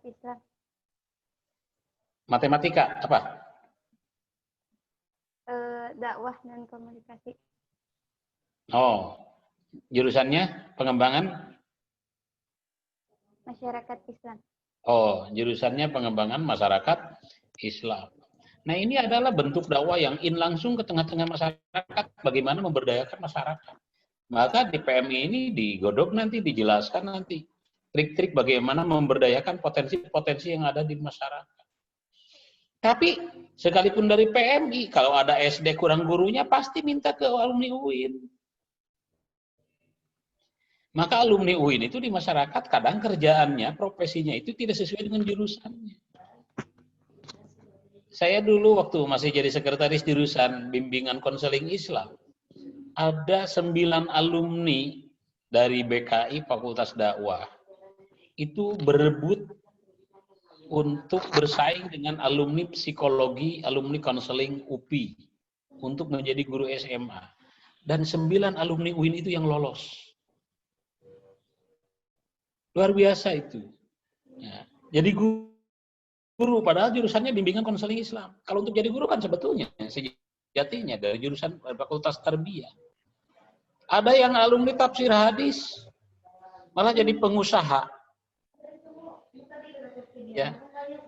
Islam. Matematika apa? Dakwah dan komunikasi. Oh, jurusannya pengembangan Masyarakat Islam. Oh, jurusannya pengembangan masyarakat Islam. Nah, ini adalah bentuk dakwah yang langsung ke tengah-tengah masyarakat, bagaimana memberdayakan masyarakat. Maka di PMI ini digodok nanti, dijelaskan nanti trik-trik bagaimana memberdayakan potensi-potensi yang ada di masyarakat. Tapi sekalipun dari PMI, kalau ada SD kurang gurunya pasti minta ke alumni UIN. Maka alumni UIN itu di masyarakat kadang kerjaannya, profesinya itu tidak sesuai dengan jurusannya. Saya dulu waktu masih jadi sekretaris jurusan bimbingan konseling Islam, ada 9 alumni dari BKI Fakultas Dakwah itu berebut untuk bersaing dengan alumni psikologi, alumni konseling UPI untuk menjadi guru SMA. Dan 9 alumni UIN itu yang lolos. Luar biasa itu. Ya. Jadi guru, padahal jurusannya bimbingan konseling Islam. Kalau untuk jadi guru kan sebetulnya sejatinya dari jurusan Fakultas Tarbiyah. Ada yang alumni tafsir hadis malah jadi pengusaha. Ya,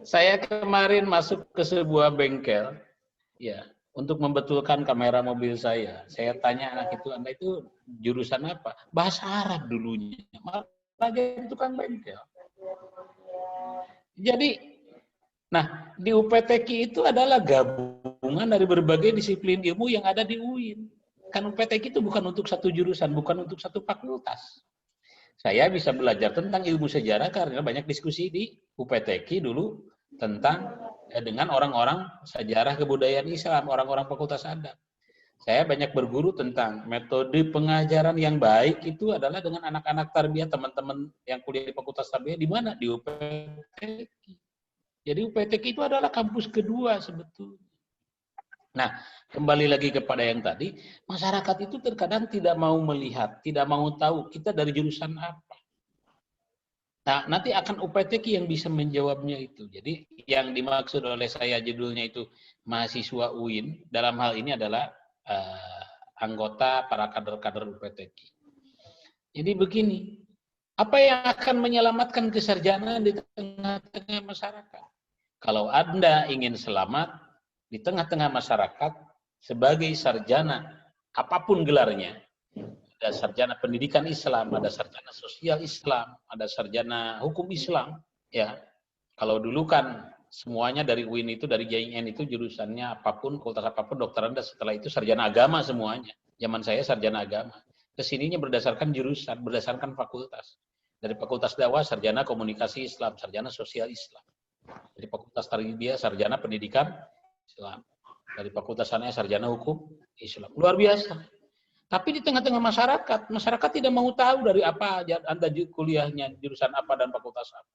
saya kemarin masuk ke sebuah bengkel, ya, untuk membetulkan kamera mobil saya. Saya tanya anak itu, Anda itu jurusan apa? Bahasa Arab dulunya. Malah jadi tukang bengkel. Jadi, nah di UPTQ itu adalah gabungan dari berbagai disiplin ilmu yang ada di UIN. Kan UPTQ itu bukan untuk satu jurusan, bukan untuk satu fakultas. Saya bisa belajar tentang ilmu sejarah karena banyak diskusi di UPTQ dulu tentang dengan orang-orang sejarah kebudayaan Islam, orang-orang fakultas adab. Saya banyak berguru tentang metode pengajaran yang baik itu adalah dengan anak-anak tarbiyah, teman-teman yang kuliah di fakultas tarbiyah di mana? Di UPTQ. Jadi UPTQ itu adalah kampus kedua sebetulnya. Nah, kembali lagi kepada yang tadi, masyarakat itu terkadang tidak mau melihat, tidak mau tahu kita dari jurusan apa. Nah, nanti akan UPTQ yang bisa menjawabnya itu. Jadi, yang dimaksud oleh saya judulnya itu mahasiswa UIN, dalam hal ini adalah anggota para kader-kader UPTQ. Jadi begini, apa yang akan menyelamatkan kesarjanaan di tengah-tengah masyarakat? Kalau Anda ingin selamat di tengah-tengah masyarakat sebagai sarjana, apapun gelarnya, ada sarjana pendidikan Islam, ada sarjana sosial Islam, ada sarjana hukum Islam. Ya, kalau dulu kan semuanya dari UIN itu, dari JIN itu jurusannya apapun, fakultas apapun, dokter Anda, setelah itu sarjana agama semuanya. Zaman saya sarjana agama. Kesininya berdasarkan jurusan, berdasarkan fakultas. Dari fakultas dakwah, sarjana komunikasi Islam, sarjana sosial Islam. Dari fakultas tarbiyah, sarjana pendidikan Islam. Dari fakultas sana, sarjana hukum Islam. Luar biasa. Tapi di tengah-tengah masyarakat tidak mau tahu dari apa Anda kuliahnya, jurusan apa dan fakultas apa.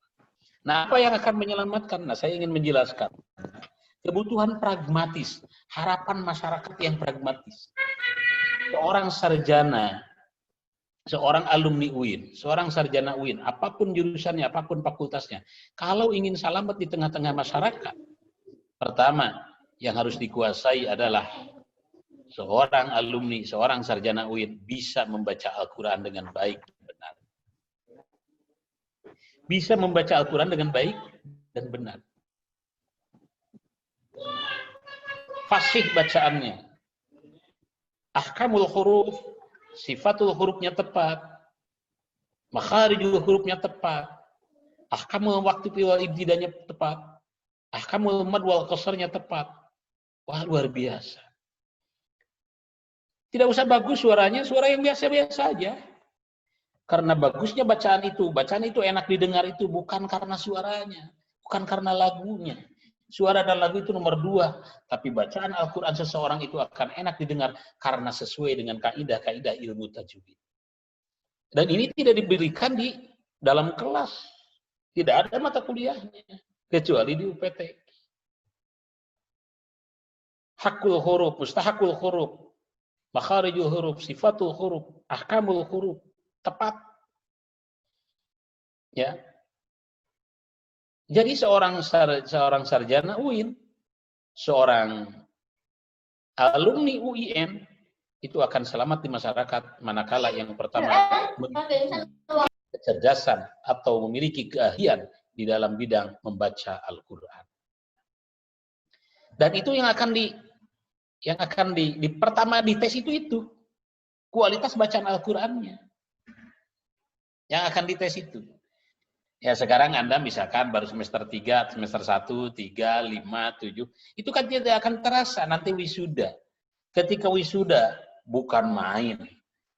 Nah, apa yang akan menyelamatkan? Nah, saya ingin menjelaskan. Kebutuhan pragmatis, harapan masyarakat yang pragmatis. Seorang sarjana, seorang alumni UIN, seorang sarjana UIN, apapun jurusannya, apapun fakultasnya, kalau ingin selamat di tengah-tengah masyarakat, pertama yang harus dikuasai adalah seorang alumni, seorang sarjana UIN bisa membaca Al-Quran dengan baik dan benar. Bisa membaca Al-Quran dengan baik dan benar. Fasih bacaannya. Ahkamul huruf, sifatul hurufnya tepat. Makharijul hurufnya tepat. Ahkamul waktu wal ibtidanya tepat. Ahkamul mad wal qasarnya tepat. Wah, luar biasa. Tidak usah bagus suaranya, suara yang biasa-biasa aja. Karena bagusnya bacaan itu enak didengar itu bukan karena suaranya, bukan karena lagunya. Suara dan lagu itu nomor 2, tapi bacaan Al-Quran seseorang itu akan enak didengar karena sesuai dengan kaidah-kaidah ilmu tajwid. Dan ini tidak diberikan di dalam kelas. Tidak ada mata kuliahnya, kecuali di UPT. Hakul huruf, mustahakul huruf, makharijul huruf, sifatul huruf, ahkamul huruf. Tepat. Ya. Jadi seorang sarjana UIN, seorang alumni UIN itu akan selamat di masyarakat manakala yang pertama memiliki kecerdasan atau memiliki keahlian di dalam bidang membaca Al-Qur'an. Dan itu yang akan pertama dites itu kualitas bacaan Al-Qur'annya. Yang akan dites itu. Ya sekarang Anda misalkan baru semester 3, semester 1, 3, 5, 7. Itu kan tidak akan terasa nanti wisuda. Ketika wisuda bukan main.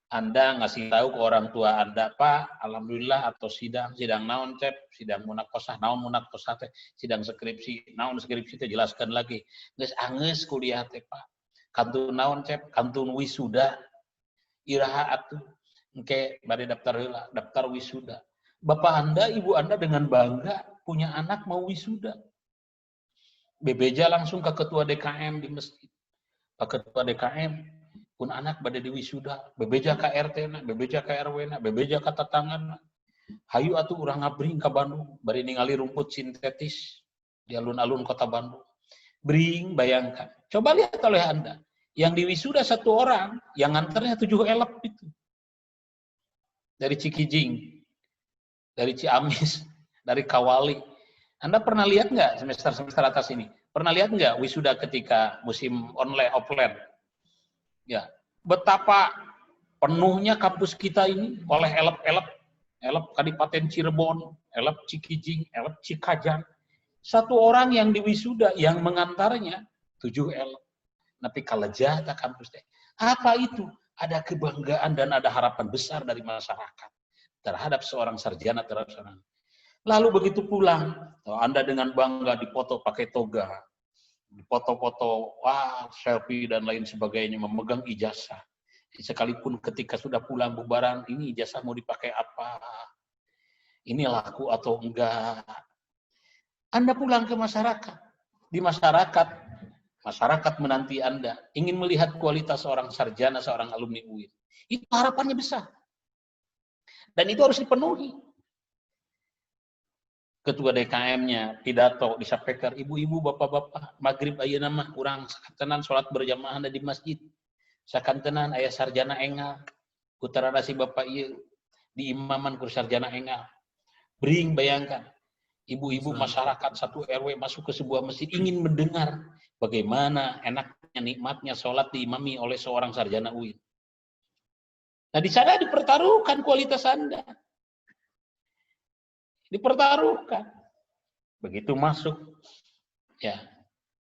Anda ngasih tahu ke orang tua Anda, Pak, alhamdulillah atau sidang naon cep, sidang munakosah, naon munakosah teh, sidang skripsi, naon skripsi teh jelaskan lagi. Geus angeus kuliah teh, Pak. Kantun naon cep, kantun wisuda. Iraha atuh. Engke bade daftar wisuda. Bapak Anda, Ibu Anda dengan bangga punya anak mau wisuda. Bebeja langsung ke ketua DKM di masjid. Pak ketua DKM pun anak bade di wisuda. Bebeja ke RT-na, bebeja ke RW-na, bebeja ke tetangga. Hayu atuh urang ngabring ka Bandung, bari ningali rumput sintetis di alun-alun kota Bandung. Bring, bayangkan. Coba lihat oleh Anda. Yang di wisuda 1 orang, yang nganternya 7 elep itu. Dari Cikijing, dari Ciamis, dari Kawali. Anda pernah lihat nggak semester atas ini? Pernah lihat nggak wisuda ketika musim online, offline? Ya, betapa penuhnya kampus kita ini oleh elep Kadipaten Cirebon, elep Cikijing, elep Cikajang. 1 orang yang di wisuda yang mengantarnya 7 elep. Tapi kalejah tak kampus teh. Apa itu? Ada kebanggaan dan ada harapan besar dari masyarakat terhadap seorang sarjana, terhadap seorang. Lalu begitu pulang, Anda dengan bangga dipoto pakai toga, dipoto-foto, wah selfie dan lain sebagainya, memegang ijazah. Sekalipun ketika sudah pulang bubaran, ini ijazah mau dipakai apa? Ini laku atau enggak? Anda pulang ke masyarakat. Di masyarakat menanti Anda, ingin melihat kualitas seorang sarjana, seorang alumni UIN. Itu harapannya besar. Dan itu harus dipenuhi. Ketua DKM-nya pidato disampaikan, ibu-ibu, bapak-bapak, maghrib ayeuna mah urang sakantenan salat berjamaah di masjid. Sakantenan aya sarjana engal. Putarana si bapak ieu di imaman ku sarjana engal. Bring, bayangkan. Ibu-ibu masyarakat 1 RW masuk ke sebuah masjid ingin mendengar bagaimana enaknya, nikmatnya sholat diimami oleh seorang sarjana UIN. Nah, di sana dipertaruhkan kualitas Anda. Dipertaruhkan. Begitu masuk, ya.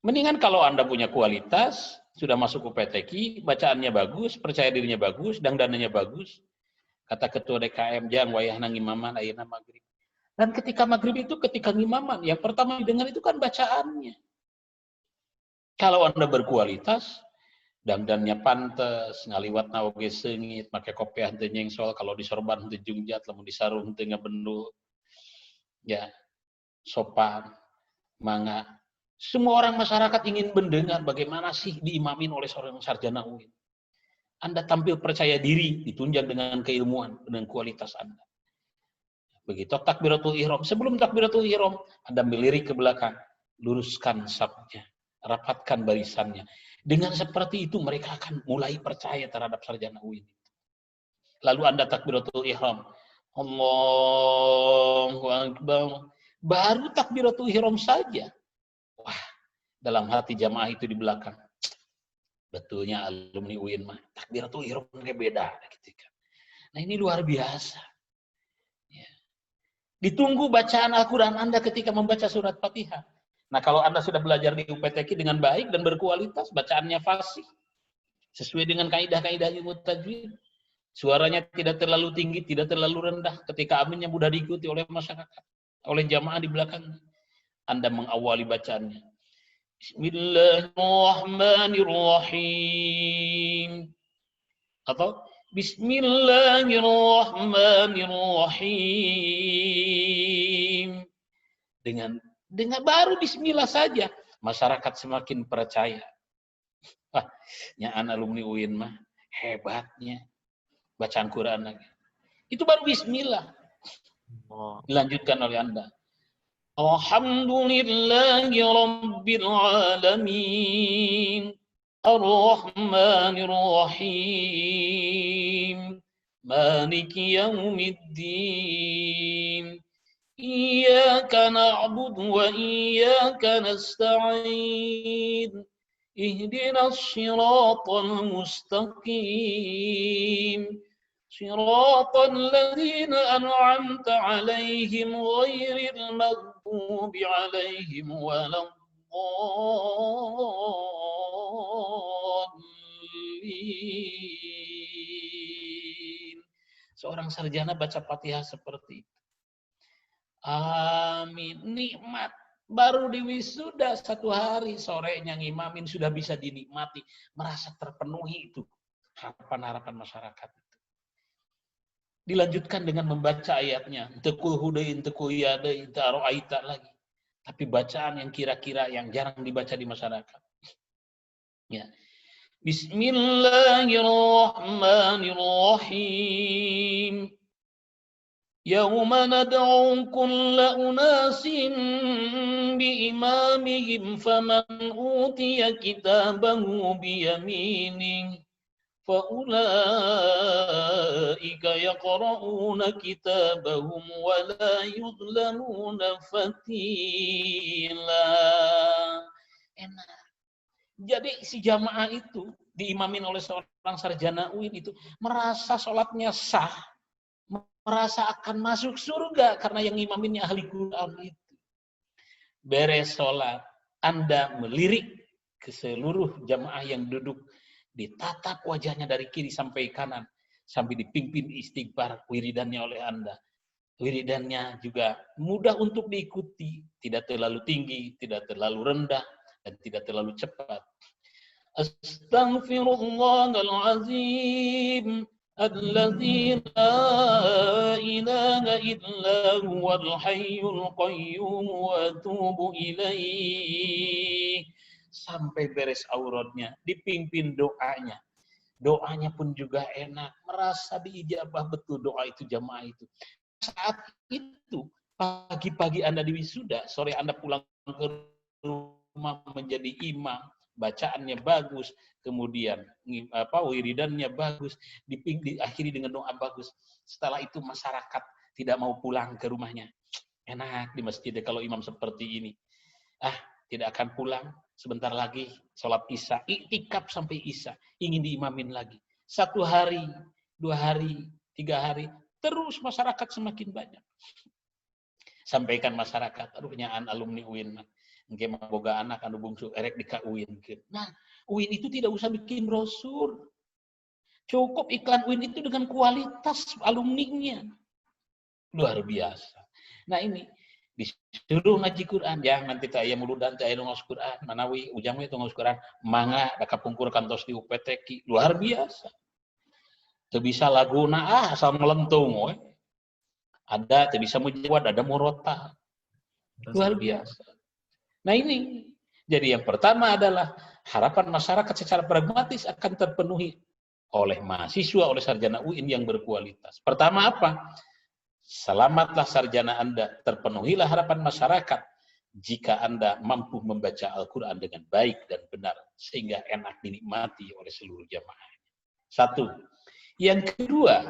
Mendingan kalau Anda punya kualitas, sudah masuk UPTQ, bacaannya bagus, percaya dirinya bagus, dandanannya bagus. Kata ketua DKM, jang wayah nang imaman ayeuna maghrib. Dan ketika maghrib itu, ketika ngimaman, yang pertama didengar itu kan bacaannya. Kalau Anda berkualitas, dandannya pantes, ngaliwat oge seungit, make kopiah teu nyengsol, kalau disorban teu jungjat, lamun disarung teu ngabendul. Ya, sopan, mangga. Semua orang masyarakat ingin mendengar bagaimana sih diimamin oleh seorang sarjana UIN. Anda tampil percaya diri, ditunjang dengan keilmuan, dengan kualitas Anda. Begitu takbiratul ihram. Sebelum takbiratul ihram, Anda melirik ke belakang, luruskan safnya, rapatkan barisannya. Dengan seperti itu mereka akan mulai percaya terhadap sarjana UIN. Lalu Anda takbiratul ihram. Allahu Akbar. Baru takbiratul ihram saja. Wah, dalam hati jamaah itu di belakang. Betulnya alumni UIN mah takbiratul ihram kayak beda ketika. Nah, ini luar biasa. Ya. Ditunggu bacaan Al-Qur'an Anda ketika membaca surat Fatihah. Nah, kalau Anda sudah belajar di UPTQ dengan baik dan berkualitas, bacaannya fasih sesuai dengan kaidah-kaidah ilmu tajwid. Suaranya tidak terlalu tinggi, tidak terlalu rendah. Ketika aminnya mudah diikuti oleh masyarakat, oleh jamaah di belakang. Anda mengawali bacaannya. Bismillahirrahmanirrahim. Atau Bismillahirrahmanirrahim. Dengan baru bismillah saja, masyarakat semakin percaya. Wah, nya alumni UIN mah hebatnya bacaan Quran lagi. Itu baru bismillah. Dilanjutkan oleh Anda. Alhamdulillahi Rabbil Alamin Ar-Rahmanir Rahim Maliki Yaumiddin Iyyaka na'budu wa iyyaka nasta'in Ihdinas siratal mustaqim Siratal ladzina an'amta 'alaihim ghairil maghdubi 'alaihim waladdallin. Seorang sarjana baca Fatihah seperti itu. Amin. Nikmat. Baru di wisuda 1 hari, sorenya ngimamin sudah bisa dinikmati. Merasa terpenuhi itu harapan-harapan masyarakat. Dilanjutkan dengan membaca ayatnya. Tekul hudain, tekul yadain, ta'ro'aita lagi. Tapi bacaan yang kira-kira yang jarang dibaca di masyarakat. Ya. Bismillahirrahmanirrahim. Yawma nad'u kulla unasin biimamihim faman utiya kitabahu biyaminih. فَأُولَٰئِكَ يَقْرَؤُونَ كِتَابَهُمْ وَلَا يُظْلَمُونَ فَتِيلًا. Enak. Jadi si jamaah itu diimamin oleh seorang sarjana UIN itu merasa sholatnya sah, merasa akan masuk surga karena yang imaminnya ahli Quran itu. Beres sholat, Anda melirik ke seluruh jamaah yang duduk, ditatap wajahnya dari kiri sampai kanan, sambil dipimpin istighfar wiridannya oleh Anda. Wiridannya juga mudah untuk diikuti, tidak terlalu tinggi, tidak terlalu rendah, dan tidak terlalu cepat. Astaghfirullahalazim alladzi la ilaha illa huwal hayyul qayyum wa atubu ilaih. Sampai beres auratnya, dipimpin doanya. Doanya pun juga enak, merasa diijabah betul doa itu jamaah itu. Saat itu, pagi-pagi Anda di wisuda, sore Anda pulang ke rumah menjadi imam, bacaannya bagus, kemudian wiridannya bagus, diakhiri dengan doa bagus. Setelah itu masyarakat tidak mau pulang ke rumahnya. Enak di masjid kalau imam seperti ini. Tidak akan pulang. Sebentar lagi sholat isya, iktikaf sampai isya, ingin diimamin lagi. 1 hari 2 hari, 3 hari, terus masyarakat semakin banyak. Sampaikan masyarakat, aduh nyaan alumni UIN, nggak boga anak anu bungsu erek di UIN. Nah, UIN itu tidak usah bikin brosur. Cukup iklan UIN itu dengan kualitas alumninya. Luar biasa. Nah ini, disuruh ngaji Quran, jangan nanti tak ayah muludan, tak ayah ngos Quran, manawi ujangnya itu ngos Quran, mangga, dah kapungkur kantos di UPTK, luar biasa. Itu bisa laguna, asal melentung, ada, itu bisa mujawad, ada murota. Luar biasa. Nah ini, jadi yang pertama adalah harapan masyarakat secara pragmatis akan terpenuhi oleh mahasiswa, oleh sarjana UIN yang berkualitas. Pertama apa? Selamatlah sarjana Anda, terpenuhilah harapan masyarakat jika Anda mampu membaca Al-Quran dengan baik dan benar, sehingga enak dinikmati oleh seluruh jamaah. Satu. Yang kedua,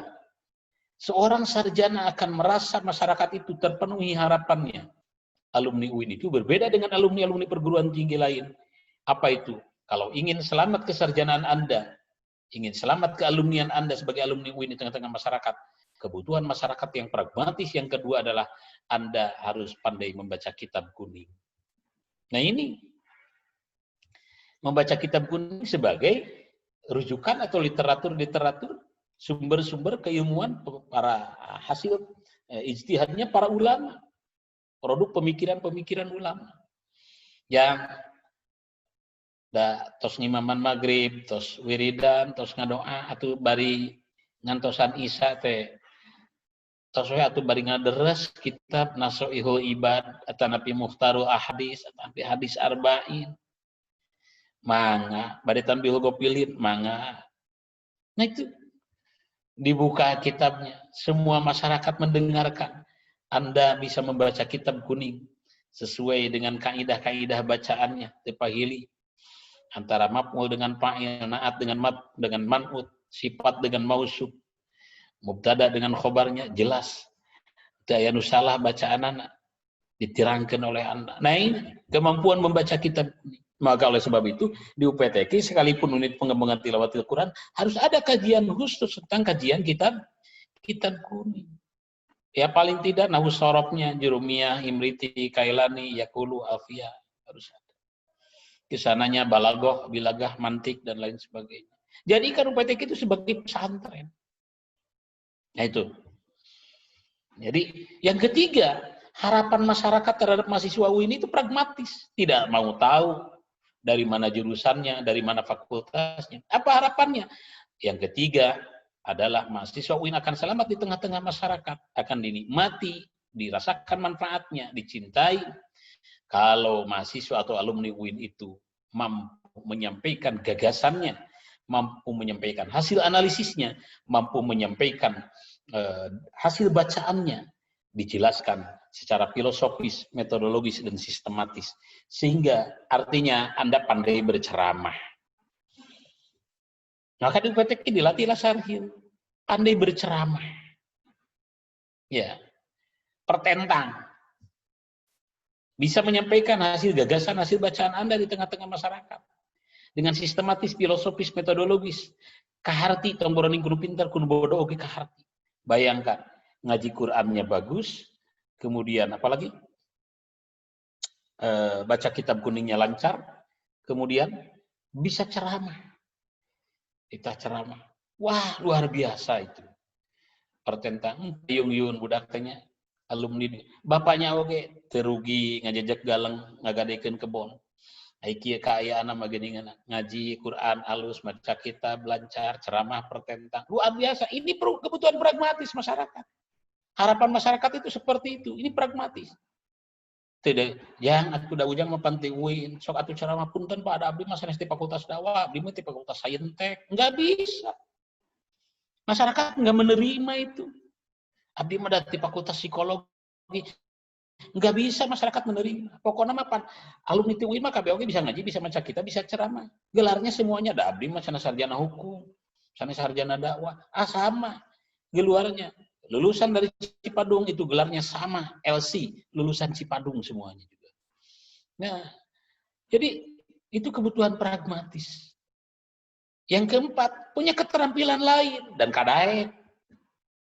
seorang sarjana akan merasa masyarakat itu terpenuhi harapannya. Alumni UIN itu berbeda dengan alumni-alumni perguruan tinggi lain. Apa itu? Kalau ingin selamat kesarjanaan Anda, ingin selamat kealumnian Anda sebagai alumni UIN di tengah-tengah masyarakat, kebutuhan masyarakat yang pragmatis yang kedua adalah Anda harus pandai membaca kitab kuning. Nah ini, membaca kitab kuning sebagai rujukan atau literatur-literatur, sumber-sumber keilmuan para hasil ijtihadnya para ulama, produk pemikiran-pemikiran ulama. Yang tos ngimaman maghrib, tos wiridan, tos ngadoa, atau bari ngantosan isya teh, tos atau bari ngaderes kitab Nasoihul Ibad, atau napi Mukhtarul Ahadis, atau napi hadis arba'in, mangga, bari tanbihul gopilin, mangga. Nah itu dibuka kitabnya, semua masyarakat mendengarkan. Anda bisa membaca kitab kuning sesuai dengan kaidah-kaidah bacaannya, tepahili antara maf'ul dengan fa'il, naat dengan man'ut, sifat dengan mausuf, mubtada dengan khobarnya jelas. Daya nusalah bacaan anak ditirangkan oleh Anda. Nah ini kemampuan membaca kitab kuning. Maka oleh sebab itu di UPTK sekalipun unit pengembangan tilawatil Quran harus ada kajian khusus tentang kajian kitab kuning. Ya paling tidak nahwu sorobnya, jurumiyah, imriti, kailani, yakulu, alfiyah harus ada. Kesananya balagoh, bilagah, mantik dan lain sebagainya. Jadi kan UPTK itu sebagai pesantren. Nah itu. Jadi yang ketiga, harapan masyarakat terhadap mahasiswa UIN itu pragmatis, tidak mau tahu dari mana jurusannya, dari mana fakultasnya. Apa harapannya? Yang ketiga adalah mahasiswa UIN akan selamat di tengah-tengah masyarakat, akan dinikmati, dirasakan manfaatnya, dicintai. Kalau mahasiswa atau alumni UIN itu mampu menyampaikan gagasannya, mampu menyampaikan hasil analisisnya, mampu menyampaikan hasil bacaannya, dijelaskan secara filosofis, metodologis, dan sistematis. Sehingga artinya Anda pandai berceramah. Maka di UPTK dilatihlah sarhil, pandai berceramah. Ya, pertentang. Bisa menyampaikan hasil gagasan, hasil bacaan Anda di tengah-tengah masyarakat. Dengan sistematis, filosofis, metodologis. Kaharti, tomboroning kudu pintar, kudu bodoh, oke kaharti. Bayangkan, ngaji Qur'annya bagus, kemudian apalagi baca kitab kuningnya lancar, kemudian bisa ceramah. Kita ceramah. Wah, luar biasa itu. Pertentang yung budak tanya alumni bapaknya oke terugi ngajajak galeng ngagadekeun kebon. Aiki kaya anak mageningan ngaji Quran alus baca kitab lancar ceramah pertentang luar biasa. Ini kebutuhan pragmatis masyarakat. Harapan masyarakat itu seperti itu. Ini pragmatis. Tidak, yang aku dah ujang mempanti UIN, sok atuh ceramah punten Pak ada abdi mah sanes di fakultas dakwah, abdi mah di fakultas saintek, enggak bisa. Masyarakat enggak menerima itu. Abdi mah di fakultas psikologi, enggak bisa masyarakat menerima. Pokoknya mah alumni UIN mah KBOG bisa ngaji, bisa baca kitab, bisa ceramah. Gelarnya semuanya ada abdi mah sana sarjana hukum, sana sarjana dakwah, sama geluarnya. Lulusan dari Cipadung itu gelarnya sama, LC, lulusan Cipadung semuanya juga. Nah, jadi itu kebutuhan pragmatis. Yang keempat, punya keterampilan lain dan kadaek.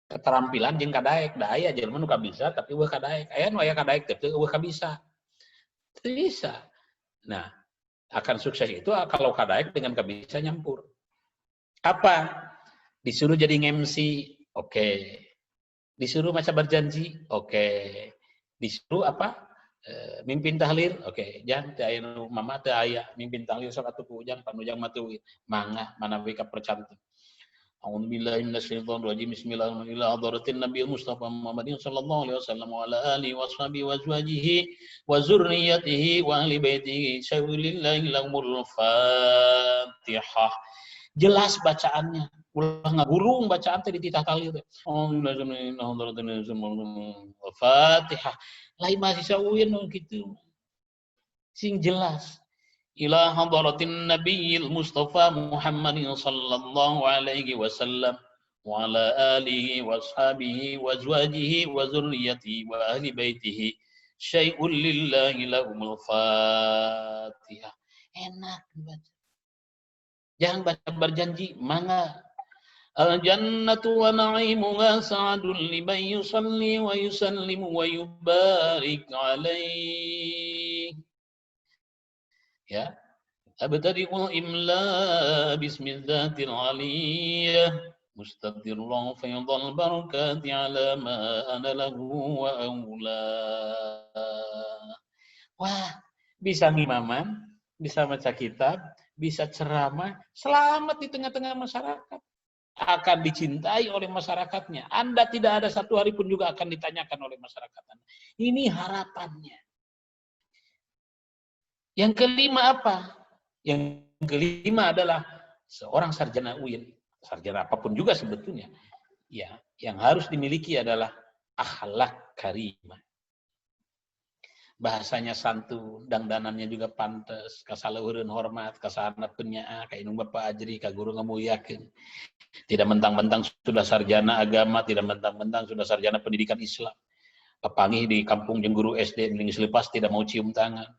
Keterampilan jeung kadaek, da aya jelema nu kabisa tapi eueuh kadaek. Aya nu aya kadaek tapi eueuh kabisa. Teu bisa. Nah, akan sukses itu kalau kadaek dengan kabisa nyampur. Apa? Disuruh jadi MC, oke. Disuruh maca berjanji, oke. Disuruh apa? Mimpin tahlil, oke. Jangan teu aya nu mama teu aya mimpin tahlil sok atuh ujang panujang mah teu mangga manawi ka percantik. A'udzubillahi minasyaitonir rajim. Bismillahirrahmanirrahim. Hadratin Nabi Mustafa Muhammadin sallallahu alaihi wasallam wa ala alihi washabihi wa azwajihi wa dzurriyyatihi wa ahli baitihi syawlillahi lahumul Fatihah. Jelas bacaannya. Ulah ngagurung bacaan teh di titah tali teh. Fatihah. Lain masih sawieun kitu. Sing jelas. Ila hadratin Nabiyil Mustafa Muhammadin sallallahu alaihi wasallam wa ala alihi wa ashabihi wa azwajihi wa dzurriyyatihi wa ahli baitihi syai'un lillahi lahumul Fatihah. Enak baca. Jangan baca berjanji, mangga. Al-jannatu wa na'imuha sa'adun liman yusalli wa yusallimu wa yubarik alaihi. Ya, abtadi'ul imla bismillatil aliyah mustadirullah faydhal barakati ala ma ana lahu wa awla. Wah, bisa ngimaman, bisa baca kitab, bisa ceramah, selamat di tengah-tengah masyarakat. Akan dicintai oleh masyarakatnya. Anda tidak ada satu hari pun juga akan ditanyakan oleh masyarakat Anda. Ini harapannya. Yang kelima apa? Yang kelima adalah seorang sarjana UIN, sarjana apapun juga sebetulnya. Ya, yang harus dimiliki adalah akhlak karimah. Bahasanya santun, dangdanannya juga pantas, kasaluhureun hormat, kasana penyaa, ka indung Bapak Ajri, ka guru ngamuliakeun. Tidak mentang-mentang sudah sarjana agama, tidak mentang-mentang sudah sarjana pendidikan Islam. Papangih di kampung jeung guru SD ning selepas tidak mau cium tangan.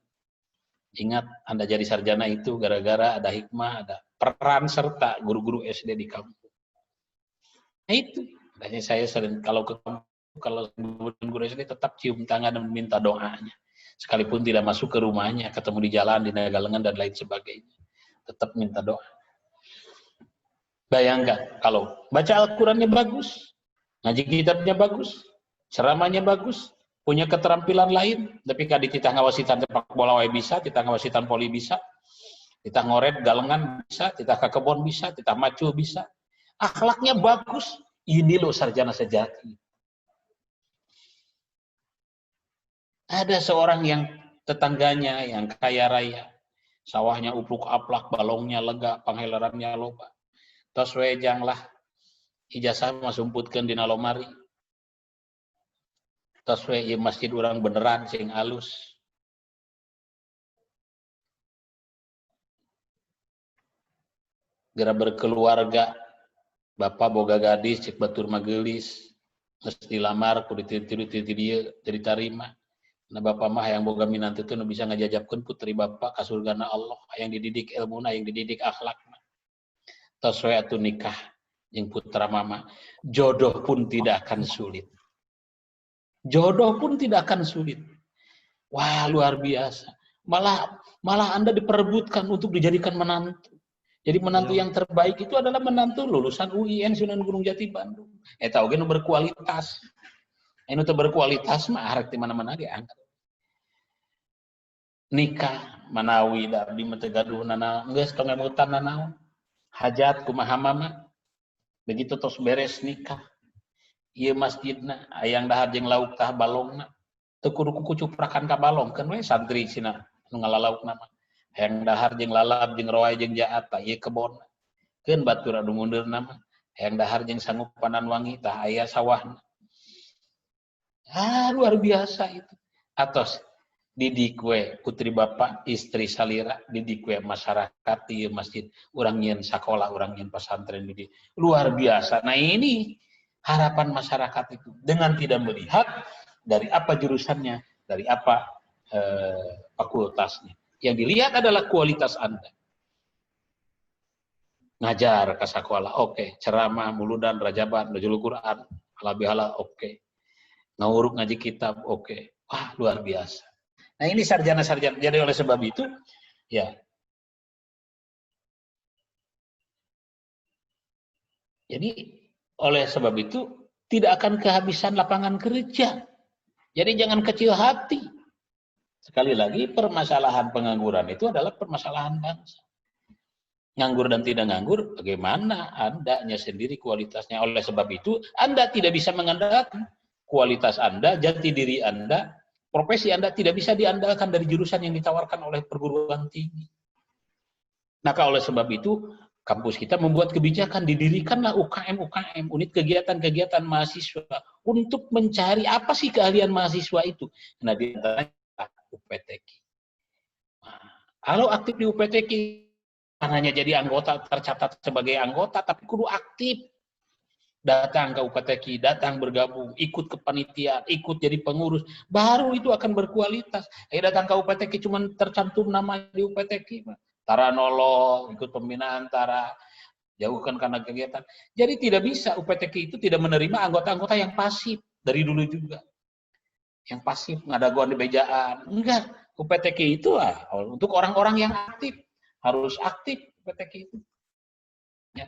Ingat, Anda jadi sarjana itu gara-gara ada hikmah, ada peran serta guru-guru SD di kampung. Nah itu, makanya saya sering kalau ke kampung, kalau guru SD tetap cium tangan dan meminta doanya. Sekalipun tidak masuk ke rumahnya, ketemu di jalan, di Nagalengan dan lain sebagainya. Tetap minta doa. Bayangkan, kalau baca Al-Qurannya bagus, ngaji kitabnya bagus, ceramahnya bagus, punya keterampilan lain, tapi kadi kita ngawasitan sepak bola wae bisa, kita ngawasitan poli bisa, kita ngoret galengan bisa, kita ke kebon bisa, kita macul bisa. Akhlaknya bagus, ini loh sarjana sejati. Ada seorang yang tetangganya yang kaya raya, sawahnya upluk-aplak, balongnya lega, panghelarannya loba. Tos we janglah ijazah masumputkeun dina lomari. Tos we ieu masjid urang beneran sing alus. Gara berkeluarga, bapak boga gadis cek batur magelis, geus dilamar ku ditiru dieu diterima. Nah bapak mah yang boga minantu teh nu bisa ngajajabkeun putri bapak ka surgana Allah, yang dididik ilmuna, yang dididik akhlakna. Tos we atuh nikah jeung putra mama, jodoh pun tidak akan sulit. Jodoh pun tidak akan sulit. Wah, luar biasa. Malah Anda diperebutkan untuk dijadikan menantu. Jadi menantu yang terbaik itu adalah menantu lulusan UIN Sunan Gunung Jati Bandung. Eta oge nu berkualitas. Anu teu berkualitas mah arek di mana-mana ge angkat. Nikah manawi da abdi mah teu gaduh nanaon, geus tong ngemutan nanaon. Hajat kumaha mama. Begitu tos beres nikah. Ieu masjidna hayang dahar jeung lauk tah balongna. Teu kudu kucuprakan ka balong, keun we santri cenah nu ngalalaukna mah. Hayang dahar jeung lalab jeung roai jeung jaat tah ieu kebonna. Keun batur anu mundeurna mah. Hayang dahar jeung sangupanan wangi tah aya sawahna. Ah, luar biasa itu. Atos didik we putri bapak, istri salira, didik we masyarakat di masjid, urang nyeun sakola, urang nyeun pesantren didik. Luar biasa. Nah ini harapan masyarakat itu dengan tidak melihat dari apa jurusannya, dari apa fakultasnya. Yang dilihat adalah kualitas Anda. ngajar ke sekolah, oke. Ceramah, muludan, rajaban, nuzul Quran, halal bihalal, oke. Ngawuruk ngaji kitab, oke. Wah, luar biasa. Nah, ini sarjana-sarjana. Jadi oleh sebab itu, ya. Jadi oleh sebab itu tidak akan kehabisan lapangan kerja. Jadi jangan kecil hati. Sekali lagi, permasalahan pengangguran itu adalah permasalahan bangsa. Nganggur dan tidak nganggur, bagaimana Andanya sendiri kualitasnya. Oleh sebab itu, Anda tidak bisa mengandalkan kualitas Anda, jati diri Anda, profesi Anda tidak bisa diandalkan dari jurusan yang ditawarkan oleh perguruan tinggi. Maka oleh sebab itu, kampus kita membuat kebijakan, didirikanlah UKM, unit kegiatan-kegiatan mahasiswa, untuk mencari apa sih keahlian mahasiswa itu. Nah, di antaranya UPTQ. Kalau aktif di UPTQ, hanya jadi anggota, tercatat sebagai anggota, tapi kudu aktif. Datang ke UPTQ, datang bergabung, ikut kepanitiaan, ikut jadi pengurus, baru itu akan berkualitas. Datang ke UPTQ cuma tercantum nama di UPTQ, tara nolong, ikut pembinaan, tara jauhkan karena kegiatan. Jadi tidak bisa, UPTQ itu tidak menerima anggota-anggota yang pasif, dari dulu juga. Yang pasif, ngadaguan di bejaan. Enggak, UPTQ itu untuk orang-orang yang aktif. Harus aktif UPTQ itu. Ya.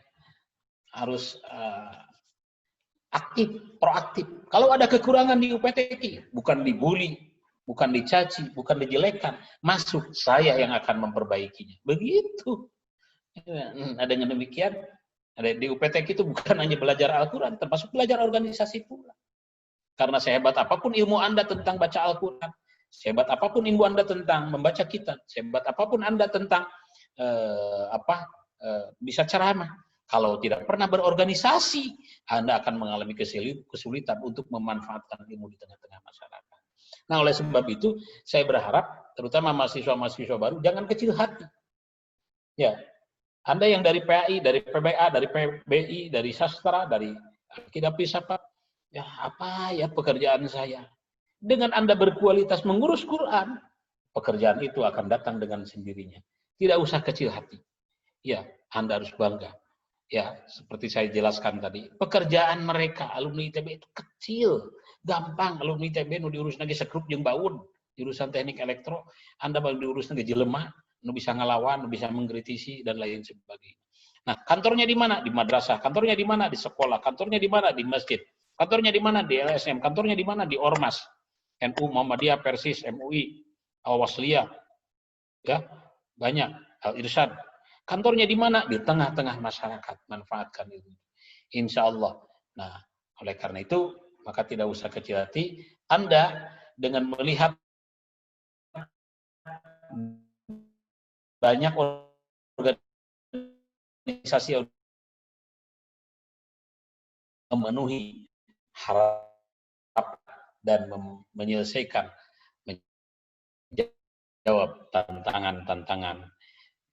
Harus aktif, proaktif. Kalau ada kekurangan di UPTQ, bukan dibully, bukan dicaci, bukan dijelekkan, masuk, saya yang akan memperbaikinya. Begitu. Ada yang demikian, ada di UPTQ itu bukan hanya belajar Al-Quran, termasuk belajar organisasi pula. Karena sehebat apapun ilmu Anda tentang baca Al-Quran, sehebat apapun ilmu Anda tentang membaca kitab, sehebat apapun Anda tentang bisa ceramah, kalau tidak pernah berorganisasi, Anda akan mengalami kesulitan untuk memanfaatkan ilmu di tengah-tengah masyarakat. Nah, oleh sebab itu, saya berharap, terutama mahasiswa-mahasiswa baru, jangan kecil hati. Ya, Anda yang dari PAI, dari PBA, dari PBI, dari sastra, dari akidah filsafat, ya apa ya pekerjaan saya? Dengan Anda berkualitas mengurus Quran, pekerjaan itu akan datang dengan sendirinya. Tidak usah kecil hati. Ya, Anda harus bangga. Ya, seperti saya jelaskan tadi, pekerjaan mereka alumni ITB itu kecil, gampang. Alumni ITB nu diurus lagi sekrup jeung baun, jurusan teknik elektro, Anda baru diurus lagi jelema, nu bisa ngelawan, nu bisa mengkritisi dan lain sebagainya. Nah, kantornya di mana? Di madrasah. Kantornya di mana? Di sekolah. Kantornya di mana? Di masjid. Kantornya di mana? Di LSM. Kantornya di mana? Di Ormas. NU, Muhammadiyah, Persis, MUI, Al-Wasliyah. Ya, banyak. Al-Irsyad. Kantornya di mana? Di tengah-tengah masyarakat. Manfaatkan itu. Insya Allah. Nah, oleh karena itu, maka tidak usah kecil hati. Anda dengan melihat banyak organisasi memenuhi harap dan menyelesaikan, menjawab tantangan-tantangan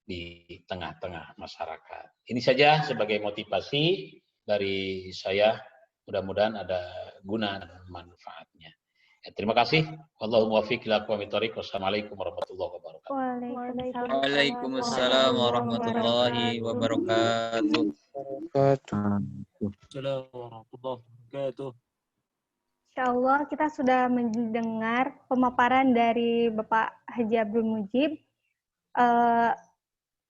di tengah-tengah masyarakat. Ini saja sebagai motivasi dari saya. Mudah-mudahan ada guna dan manfaatnya. Ya, terima kasih. Wallahul muwaffiq ila aqwamit thoriq. Wassalamualaikum warahmatullahi wabarakatuh. Waalaikumsalam warahmatullahi wabarakatuh. Assalamualaikum warahmatullahi wabarakatuh. Insya Allah kita sudah mendengar pemaparan dari Bapak Haji Abdul Mujib.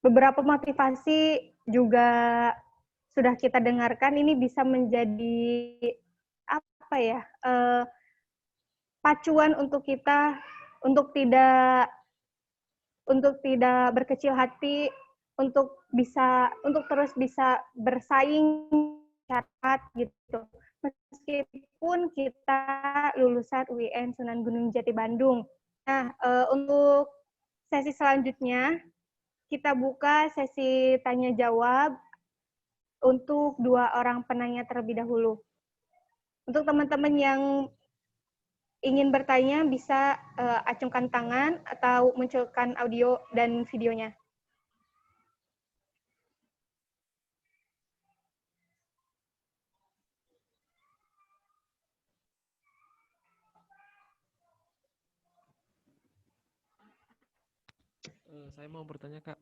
Beberapa motivasi juga sudah kita dengarkan. Ini bisa menjadi pacuan untuk kita untuk tidak berkecil hati, untuk terus bisa bersaing masyarakat gitu. Meskipun kita lulusan UIN Sunan Gunung Jati Bandung. Nah, untuk sesi selanjutnya kita buka sesi tanya jawab untuk 2 orang penanya terlebih dahulu. Untuk teman-teman yang ingin bertanya bisa acungkan tangan atau munculkan audio dan videonya. Saya mau bertanya, Kak.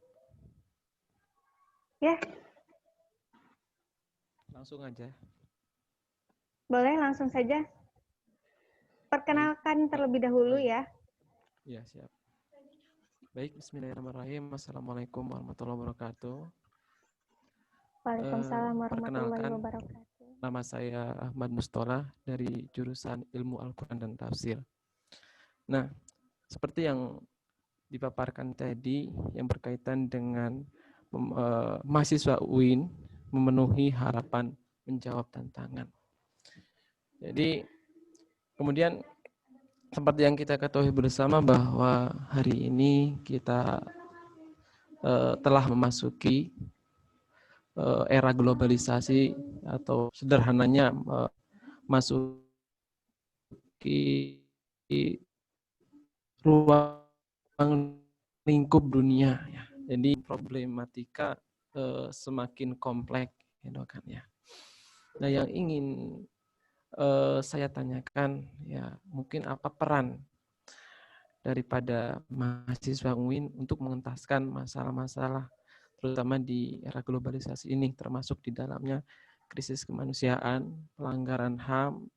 Ya, langsung aja. Boleh langsung saja. Perkenalkan terlebih dahulu ya. Ya, siap. Baik, bismillahirrahmanirrahim. Assalamualaikum warahmatullahi wabarakatuh. Waalaikumsalam warahmatullahi Perkenalkan, wabarakatuh. nama saya Ahmad Mustola dari jurusan Ilmu Al-Quran dan Tafsir. Nah, seperti yang dipaparkan tadi, yang berkaitan dengan mahasiswa UIN memenuhi harapan menjawab tantangan. Jadi, kemudian seperti yang kita ketahui bersama bahwa hari ini kita telah memasuki era globalisasi atau sederhananya masuki ruang lingkup dunia. Ya. Jadi problematika semakin kompleks, gitu kan ya. Nah, yang ingin saya tanyakan ya mungkin apa peran daripada mahasiswa UIN untuk mengentaskan masalah-masalah terutama di era globalisasi ini, termasuk di dalamnya krisis kemanusiaan, pelanggaran HAM,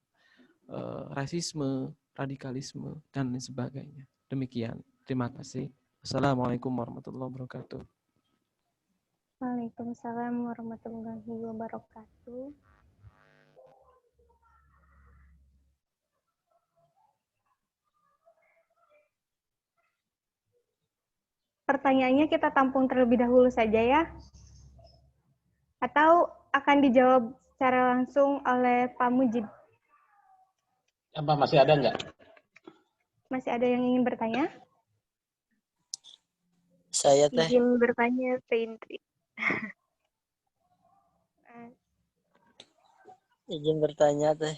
rasisme, radikalisme, dan lain sebagainya. Demikian. Terima kasih. Assalamualaikum warahmatullahi wabarakatuh. Waalaikumsalam warahmatullahi wabarakatuh. Pertanyaannya kita tampung terlebih dahulu saja ya? Atau akan dijawab secara langsung oleh Pak Mujib? Apa masih ada nggak? Masih ada yang ingin bertanya? Saya teh. Izin bertanya, Teh Indri. Izin bertanya teh.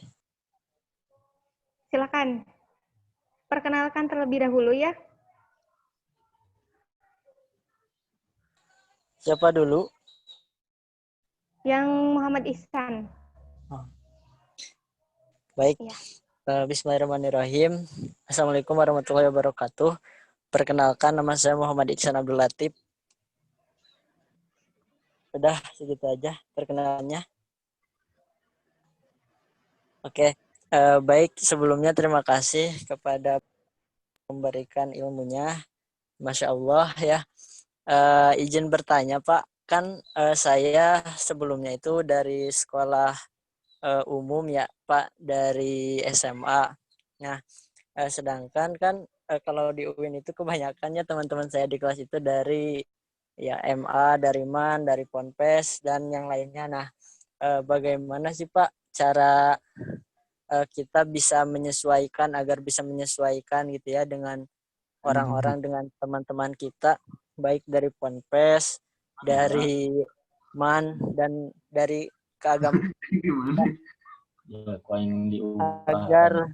Silakan. Perkenalkan terlebih dahulu ya. Siapa dulu? Yang Muhammad Ihsan. Baik. Ya. Bismillahirrahmanirrahim. Assalamualaikum warahmatullahi wabarakatuh. Perkenalkan, nama saya Muhammad Ihsan Abdul Latif. Sudah segitu aja perkenalannya. Oke. Baik, sebelumnya terima kasih kepada memberikan ilmunya. Masya Allah ya. Izin bertanya Pak, kan saya sebelumnya itu dari sekolah umum ya Pak, dari SMA. Nah, sedangkan kan kalau di UIN itu kebanyakannya teman-teman saya di kelas itu dari ya MA, dari MAN, dari Ponpes, dan yang lainnya. Nah, bagaimana sih Pak cara kita bisa menyesuaikan agar bisa menyesuaikan gitu ya dengan orang-orang, dengan teman-teman kita, baik dari Ponpes, dari MAN, dan dari keagamaan, agar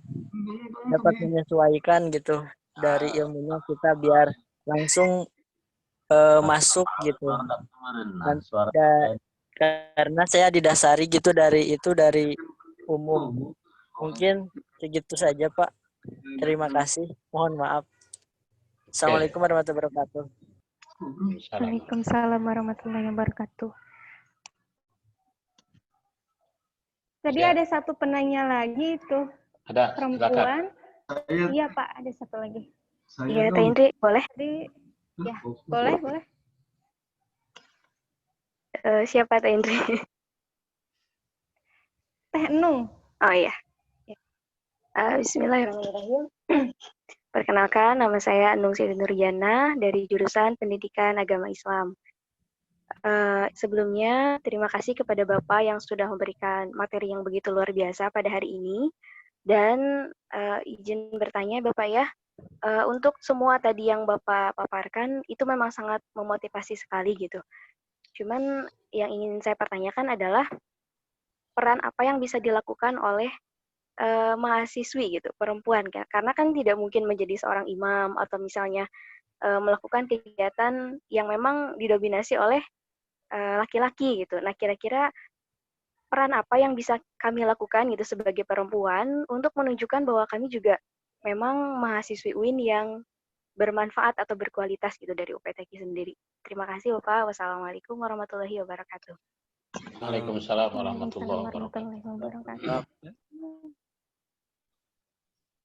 dapat menyesuaikan gitu dari ilmunya kita biar langsung masuk gitu. Dan karena saya didasari gitu dari umum. Mungkin segitu saja Pak. Terima kasih. Mohon maaf. Assalamualaikum warahmatullahi wabarakatuh. Waalaikumsalam warahmatullahi wabarakatuh. Tadi ada satu penanya lagi itu. Ada, perempuan. Iya Pak, ada satu lagi. Iya, Teh Indri, boleh? Tadi, ya, boleh. Siapa Teh Indri? Teh Enung. Oh iya. Bismillahirrahmanirrahim. Perkenalkan, nama saya Enung Siti Nurjana dari jurusan Pendidikan Agama Islam. Sebelumnya, terima kasih kepada Bapak yang sudah memberikan materi yang begitu luar biasa pada hari ini. Dan izin bertanya Bapak ya, untuk semua tadi yang Bapak paparkan, itu memang sangat memotivasi sekali gitu. Cuman yang ingin saya pertanyakan adalah, peran apa yang bisa dilakukan oleh mahasiswi gitu, perempuan kan? Karena kan tidak mungkin menjadi seorang imam atau misalnya melakukan kegiatan yang memang didominasi oleh laki-laki gitu. Nah, kira-kira peran apa yang bisa kami lakukan gitu sebagai perempuan untuk menunjukkan bahwa kami juga memang mahasiswi UIN yang bermanfaat atau berkualitas gitu dari UPTQ sendiri. Terima kasih Bapak. Wassalamualaikum warahmatullahi wabarakatuh. Waalaikumsalam warahmatullahi warahmatullahi wabarakatuh. wabarakatuh.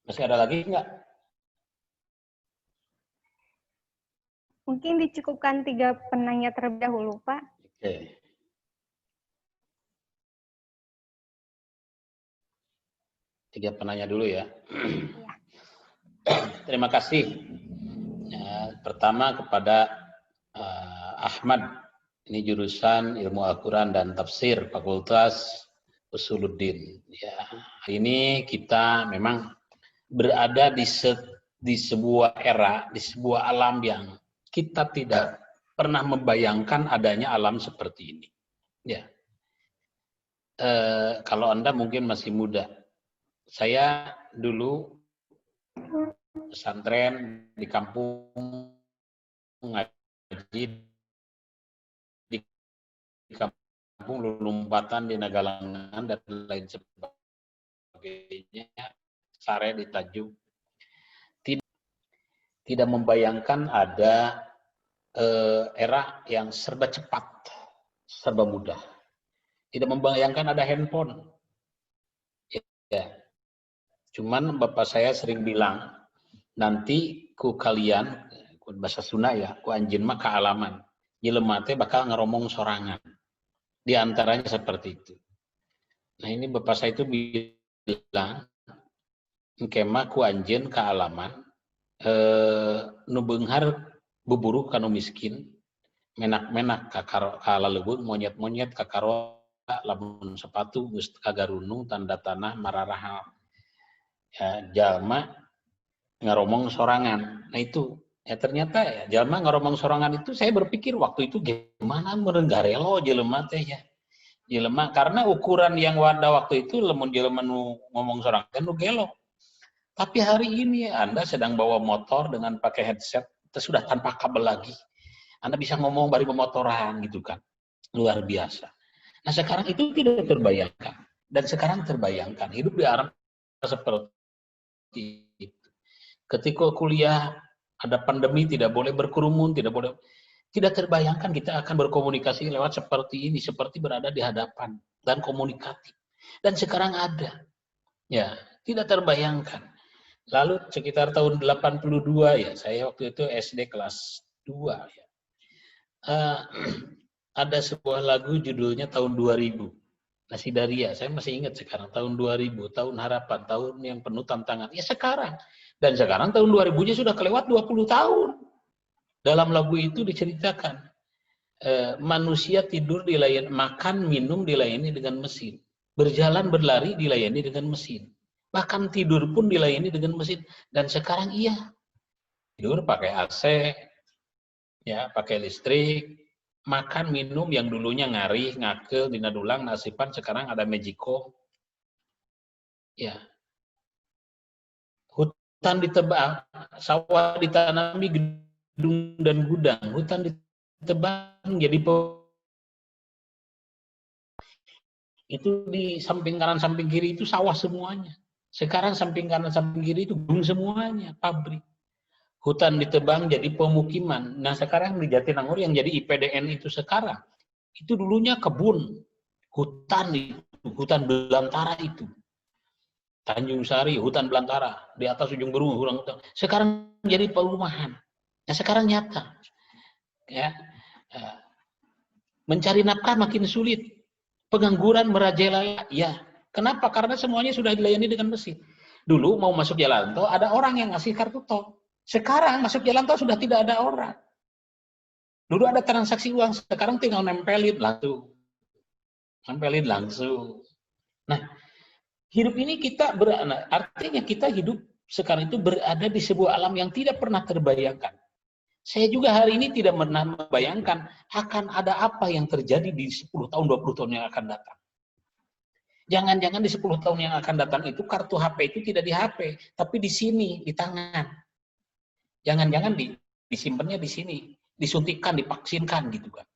Masih ada lagi nggak? Mungkin dicukupkan 3 penanya terlebih dahulu, Pak. Oke. Tiga penanya dulu ya. Terima kasih. Ya, pertama kepada Ahmad, ini jurusan Ilmu Al-Quran dan Tafsir Fakultas Usuluddin. Ya, hari ini kita memang berada di sebuah era, di sebuah alam yang kita tidak pernah membayangkan adanya alam seperti ini. Ya, kalau Anda mungkin masih muda. Saya dulu pesantren di kampung, ngaji di kampung, lompatan di Nagalangan dan lain sebagainya, sare di Tajuk. Tidak membayangkan ada era yang serba cepat, serba mudah. Tidak membayangkan ada handphone. Ya. Cuman bapak saya sering bilang, nanti ku kalian, bahasa Sunda ya, ku anjeun mah kaalaman. Jelema teh bakal ngeromong sorangan. Di antaranya seperti itu. Nah ini bapak saya itu bilang, engke mah ku anjeun kaalaman, nu beunghar buburu kanu miskin, menak-menak ka laleuweung, monyet-monyet ka karoa, lamun sepatu geus kagarunung tanda tanah mararaha. Ya, jalma ngaromong sorangan. Nah itu ya ternyata ya jalma ngaromong sorangan itu saya berpikir waktu itu gimana merenggarelo jelema teh ya. Jelema karena ukuran yang wadah waktu itu lamun jelema nu ngomong sorangan nu gelo. Tapi hari ini Anda sedang bawa motor dengan pakai headset, sudah tanpa kabel lagi. Anda bisa ngomong bari pemotoran gitu kan. Luar biasa. Nah sekarang itu tidak terbayangkan. Dan sekarang terbayangkan hidup di Arab seperti itu. Ketika kuliah ada pandemi, tidak boleh berkerumun, tidak terbayangkan kita akan berkomunikasi lewat seperti ini, seperti berada di hadapan dan komunikatif. Dan sekarang ada, ya tidak terbayangkan. Lalu sekitar tahun 82 ya, saya waktu itu SD kelas 2 ya. Ada sebuah lagu judulnya tahun 2000. Nasidaria, saya masih ingat sekarang, tahun 2000, tahun harapan, tahun yang penuh tantangan. Ya sekarang. Dan sekarang tahun 2000-nya sudah kelewat 20 tahun. Dalam lagu itu diceritakan, manusia tidur dilayani, makan, minum dilayani dengan mesin. Berjalan, berlari dilayani dengan mesin. Bahkan tidur pun dilayani dengan mesin. Dan sekarang iya. Tidur pakai AC, ya pakai listrik, makan, minum yang dulunya ngarih, ngakel, dina dulang, nasipan, sekarang ada Magicom. Ya. Hutan ditebang, sawah ditanami gedung dan gudang. Hutan ditebang jadi itu di samping kanan, samping kiri itu sawah semuanya. Sekarang samping kanan, samping kiri itu gedung semuanya, pabrik. Hutan ditebang jadi pemukiman. Nah sekarang di Jatinangor yang jadi IPDN itu sekarang, itu dulunya kebun, hutan itu, hutan belantara itu. Tanjung Sari, hutan belantara, di atas ujung Berung, hutan. Sekarang jadi perumahan. Nah sekarang nyata. Ya, mencari nafkah makin sulit. Pengangguran merajalela. Ya, kenapa? Karena semuanya sudah dilayani dengan mesin. Dulu mau masuk jalan tol, ada orang yang ngasih kartu tol. Sekarang masuk jalan tol sudah tidak ada orang. Dulu ada transaksi uang, sekarang tinggal nempelin langsung. Nempelin langsung. Nah, hidup ini kita artinya kita hidup sekarang itu berada di sebuah alam yang tidak pernah terbayangkan. Saya juga hari ini tidak pernah membayangkan akan ada apa yang terjadi di 10 tahun, 20 tahun yang akan datang. Jangan-jangan di 10 tahun yang akan datang itu kartu HP itu tidak di HP, tapi di sini, di tangan. Jangan-jangan disimpannya di sini, disuntikkan, divaksinkan gitu kan.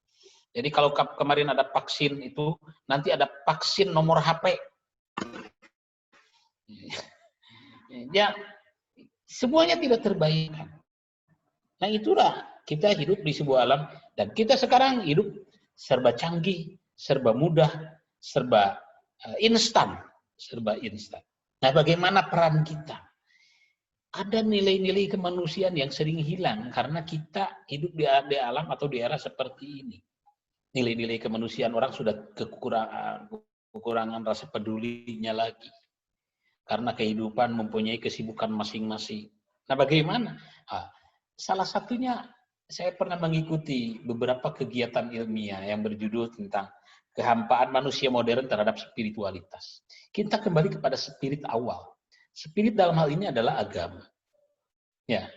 Jadi kalau kemarin ada vaksin itu, nanti ada vaksin nomor HP. Ya, semuanya tidak terbayangkan. Nah itulah kita hidup di sebuah alam dan kita sekarang hidup serba canggih, serba mudah, serba instan, Nah, bagaimana peran kita? Ada nilai-nilai kemanusiaan yang sering hilang karena kita hidup di alam atau di era seperti ini. Nilai-nilai kemanusiaan orang sudah kekurangan rasa pedulinya lagi. Karena kehidupan mempunyai kesibukan masing-masing. Nah, bagaimana? Salah satunya saya pernah mengikuti beberapa kegiatan ilmiah yang berjudul tentang kehampaan manusia modern terhadap spiritualitas. Kita kembali kepada spirit awal. Spirit dalam hal ini adalah agama. Ya,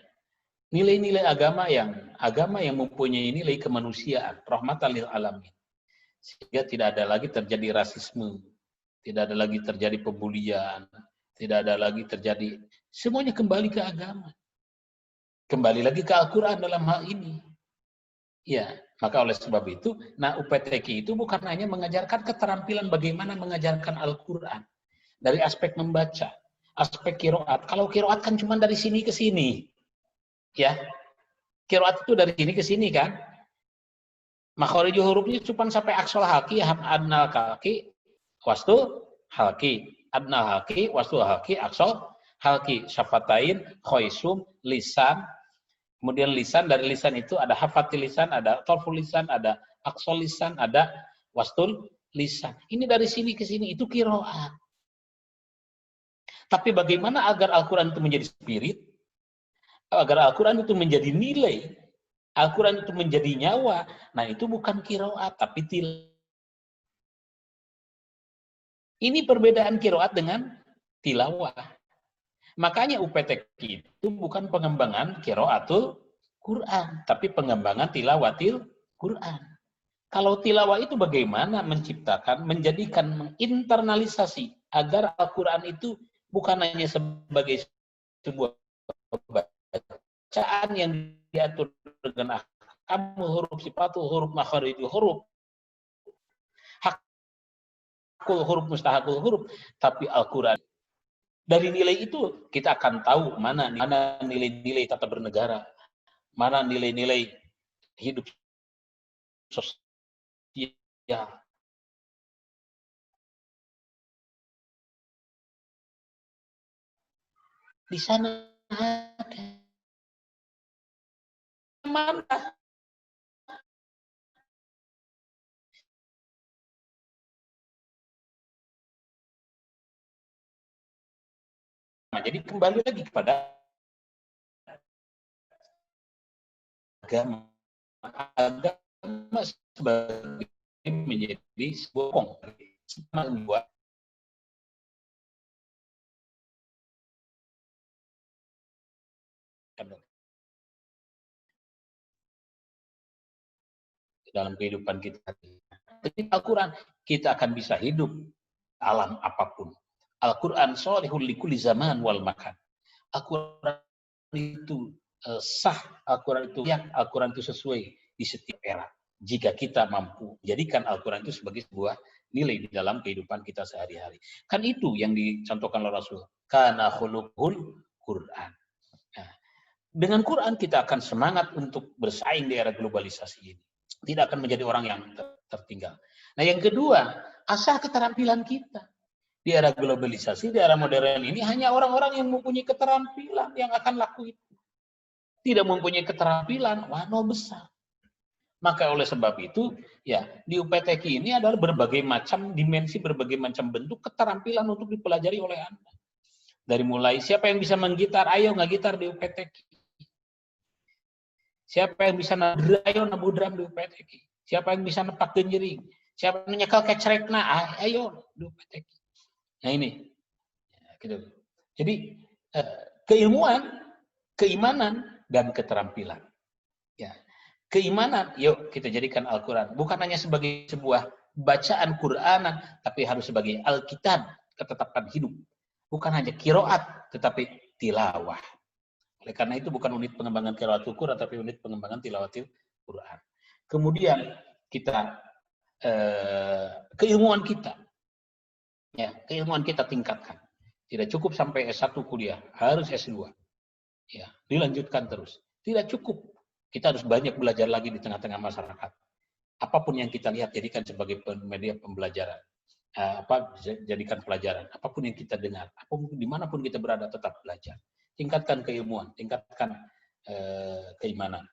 nilai-nilai agama yang mempunyai nilai kemanusiaan, rahmatan lil alamin. Sehingga tidak ada lagi terjadi rasisme, tidak ada lagi terjadi pembulian, tidak ada lagi terjadi, semuanya kembali ke agama. Kembali lagi ke Al-Quran dalam hal ini. Ya, maka oleh sebab itu, UPTQ itu bukan hanya mengajarkan keterampilan bagaimana mengajarkan Al-Quran. Dari aspek membaca, aspek kiroat. Kalau kiroat kan cuma dari sini ke sini. Ya, kiroat itu dari sini ke sini kan. Makhorijul hurufnya cuma sampai aksol haki, adnal haki, wastu haki. Adnal haki, wastu haki, aksol haki. Syafatain, khoisum, lisan. Kemudian lisan, dari lisan itu ada hafatil lisan, ada tolful lisan, ada aksol lisan, ada wastul lisan. Ini dari sini ke sini, itu kiroat. Tapi bagaimana agar Al-Quran itu menjadi spirit, agar Al-Quran itu menjadi nilai, Al-Quran itu menjadi nyawa, nah itu bukan kiroat, tapi tilawah. Ini perbedaan kiroat dengan tilawah. Makanya UPTQ itu bukan pengembangan kiraatul Quran, tapi pengembangan tilawatil Quran. Kalau tilawah itu bagaimana menciptakan, menjadikan, menginternalisasi agar Al-Quran itu bukan hanya sebagai sebuah bacaan yang diatur dengan ahkam huruf, sifatul huruf, makharijul huruf, hakul huruf, mustahakul huruf, tapi Al-Quran. Dari nilai itu kita akan tahu mana nilai-nilai tata bernegara, mana nilai-nilai hidup sosial. Di sana ada. Mana? Nah, jadi kembali lagi kepada agama. Agama sebagai menjadi sebuah konkret, membuat dalam kehidupan kita. Dengan Al-Quran, kita akan bisa hidup alam apapun. Al-Quran sholihul likulli zaman wal makan. Al-Quran itu sah, Al-Quran itu layak, Al-Quran itu sesuai di setiap era. Jika kita mampu jadikan Al-Quran itu sebagai sebuah nilai di dalam kehidupan kita sehari-hari. Kan itu yang dicontohkan oleh Rasul. Kana khuluqul Quran. Nah, dengan Quran kita akan semangat untuk bersaing di era globalisasi ini. Tidak akan menjadi orang yang tertinggal. Nah, yang kedua, asah keterampilan kita. Di era globalisasi, di era modern ini, hanya orang-orang yang mempunyai keterampilan yang akan laku itu. Tidak mempunyai keterampilan, wah, no besar. Maka oleh sebab itu, ya, di UPTQ ini adalah berbagai macam dimensi, berbagai macam bentuk keterampilan untuk dipelajari oleh Anda. Dari mulai, siapa yang bisa menggitar, ayo ngagitar di UPTQ. Siapa yang bisa nabuh, ayo nabuh drum di UPTQ. Siapa yang bisa nepak genjering, siapa yang nyekel kecrek, ayo di UPTQ. Nah ini, gitu. Jadi keilmuan, keimanan, dan keterampilan. Ya, keimanan, yuk kita jadikan Al-Quran bukan hanya sebagai sebuah bacaan Quranan, tapi harus sebagai Alkitab, ketetapan hidup. Bukan hanya kiroat, tetapi tilawah. Oleh karena itu bukan unit pengembangan qiraatul Quran, tapi unit pengembangan tilawatil Quran. Kemudian kita keilmuan kita, ya, keilmuan kita tingkatkan. Tidak cukup sampai S1 kuliah, harus S2. Ya, dilanjutkan terus. Tidak cukup. Kita harus banyak belajar lagi di tengah-tengah masyarakat. apapun yang kita lihat jadikan sebagai media pembelajaran. Jadikan pelajaran. Apapun yang kita dengar, apapun dimanapun kita berada tetap belajar. Tingkatkan keilmuan, tingkatkan keimanan.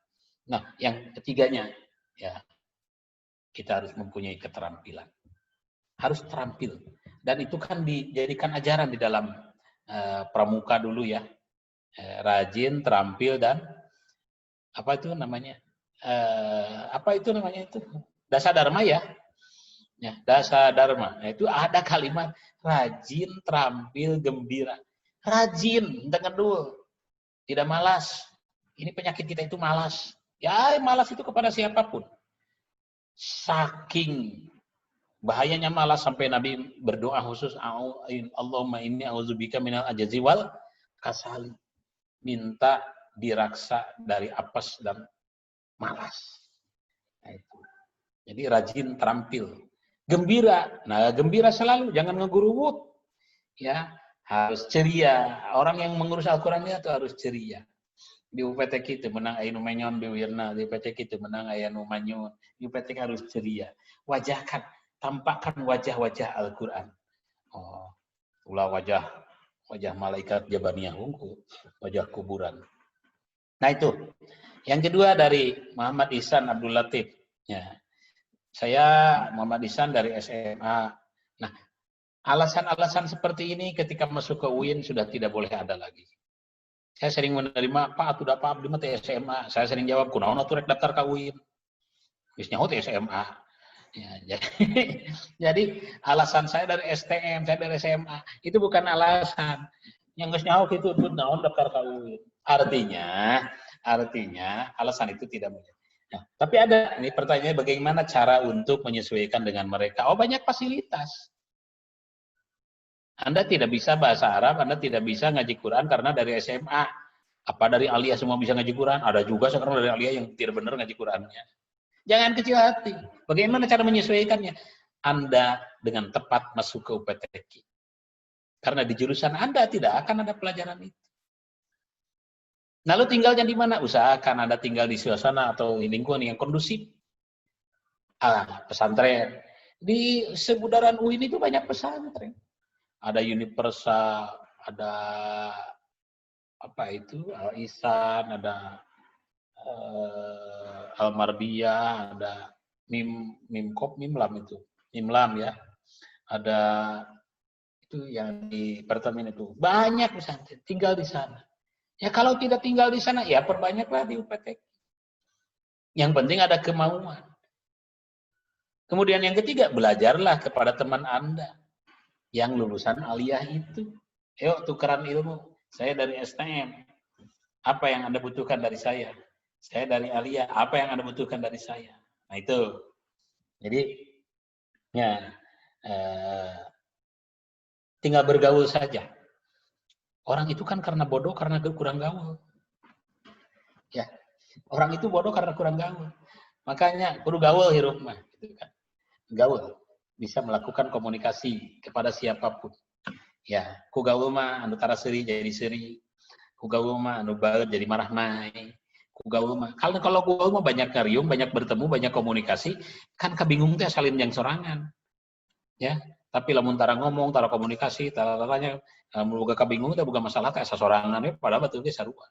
Nah, yang ketiganya ya kita harus mempunyai keterampilan. Harus terampil. Dan itu kan dijadikan ajaran di dalam pramuka dulu ya. Rajin, terampil, dan apa itu namanya? Dasa Dharma ya. Ya, Dasa Dharma. Nah, itu ada kalimat rajin, terampil, gembira. Rajin, dengar dulu. Tidak malas. Ini penyakit kita itu malas. Ya, malas itu kepada siapapun. Saking bahayanya malas sampai Nabi berdoa khusus, Allahumma inni a'udzubika minal ajzi wal kasali. Minta diraksa dari apes dan malas. Nah, itu. Jadi rajin, terampil. Gembira. Nah, gembira selalu, jangan ngegurubut. Ya, harus ceria. Orang yang mengurus Al-Qur'an itu harus ceria. Di UPTK itu menang anu menyon biwirna, di UPTK itu menang anu manyun. Di UPTK harus ceria. Wajahkan, tampakkan wajah-wajah Al-Qur'an. Oh, ulah wajah malaikat Jabaniyah ungu, wajah kuburan. Nah, itu. Yang kedua dari Muhammad Ihsan Abdul Latif. Ya. Saya Muhammad Ihsan dari SMA. Nah, alasan-alasan seperti ini ketika masuk ke UIN sudah tidak boleh ada lagi. Saya sering menerima, Pak, atuh da Pak, abdi mah teh SMA. Saya sering jawab, kunaon atuh rek daftar ka UIN. Geus nyaho teh SMA. Ya, jadi alasan saya dari STM, saya dari SMA, itu bukan alasan. Yang geus nyaho kitu naon daftar ka UIN. Artinya alasan itu tidak boleh. Nah, tapi ada, ini pertanyaannya bagaimana cara untuk menyesuaikan dengan mereka? Oh, banyak fasilitas. Anda tidak bisa bahasa Arab, Anda tidak bisa ngaji Quran karena dari SMA. Apa dari Aliyah semua bisa ngaji Quran? Ada juga sekarang dari Aliyah yang tidak benar ngaji Qurannya. Jangan kecil hati. Bagaimana cara menyesuaikannya? Anda dengan tepat masuk ke UPTK. Karena di jurusan Anda tidak akan ada pelajaran itu. Lalu tinggalnya di mana? Usahakan Anda tinggal di suasana atau di lingkungan yang kondusif. Pesantren. Di seputaran UIN itu banyak pesantren. Ada Universa, ada apa itu, Al-Ihsan, ada Al-Mardiyah, ada Mimlam itu, Mimlam ya. Ada itu yang di Pertamina itu. Banyak pesantren, tinggal di sana. Ya kalau tidak tinggal di sana, ya perbanyaklah di UPTK. Yang penting ada kemauan. Kemudian yang ketiga, belajarlah kepada teman Anda yang lulusan aliyah itu. Ayo tukeran ilmu. Saya dari STM. Apa yang Anda butuhkan dari saya? Saya dari aliyah. Apa yang Anda butuhkan dari saya? Nah itu. Jadi ya tinggal bergaul saja. Orang itu kan karena bodoh karena kurang gaul. Ya. Orang itu bodoh karena kurang gaul. Makanya kudu gaul hirup mah gitu kan. Gaul. Bisa melakukan komunikasi kepada siapapun. Ya, ku gaul mah anu tara seuri jadi seuri. Ku gaul mah anu baeud jadi marah naik. Ku gaul mah kalau gaul mah banyak ngariung, banyak bertemu, banyak komunikasi, kan kabingung teh salin yang sorangan. Ya, tapi lamun tara ngomong, tara komunikasi, tara-taranya boga kabingung teh boga masalah teh asa sorangan we padahal betul ge sarua.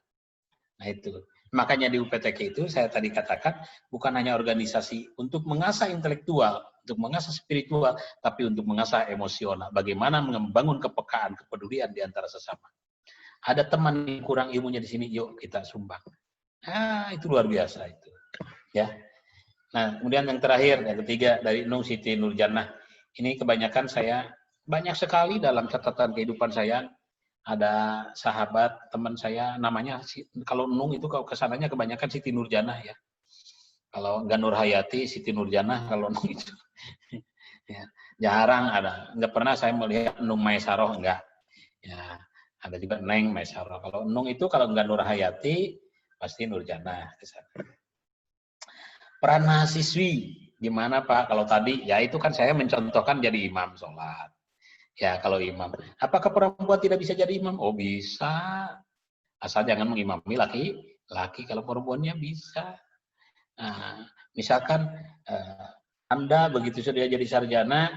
Nah itu. Makanya di UPTK itu saya tadi katakan bukan hanya organisasi untuk mengasah intelektual, untuk mengasah spiritual, tapi untuk mengasah emosional. Bagaimana membangun kepekaan, kepedulian di antara sesama. Ada teman yang kurang ilmunya di sini, yuk kita sumbang. Itu luar biasa itu. Ya. Nah, kemudian yang terakhir, yang ketiga dari Nung Siti Nurjannah. Ini kebanyakan saya banyak sekali dalam catatan kehidupan saya. Ada sahabat teman saya namanya kalau Nung itu kalau kesananya kebanyakan Siti Nurjannah ya. Kalau enggak Nur Hayati, Siti Nurjannah kalau Nung itu. Ya, jarang ada. Enggak pernah saya melihat Nung Maesaroh enggak. Ya, ada juga Neng Maesaroh. Kalau Nung itu kalau enggak Nur Hayati pasti Nurjannah. Peran mahasiswi gimana Pak? Kalau tadi ya itu kan saya mencontohkan jadi imam sholat. Ya, kalau imam. Apakah perempuan tidak bisa jadi imam? Oh, bisa. Asal jangan mengimami laki-laki. Kalau perempuannya bisa. Nah, misalkan Anda begitu sudah jadi sarjana,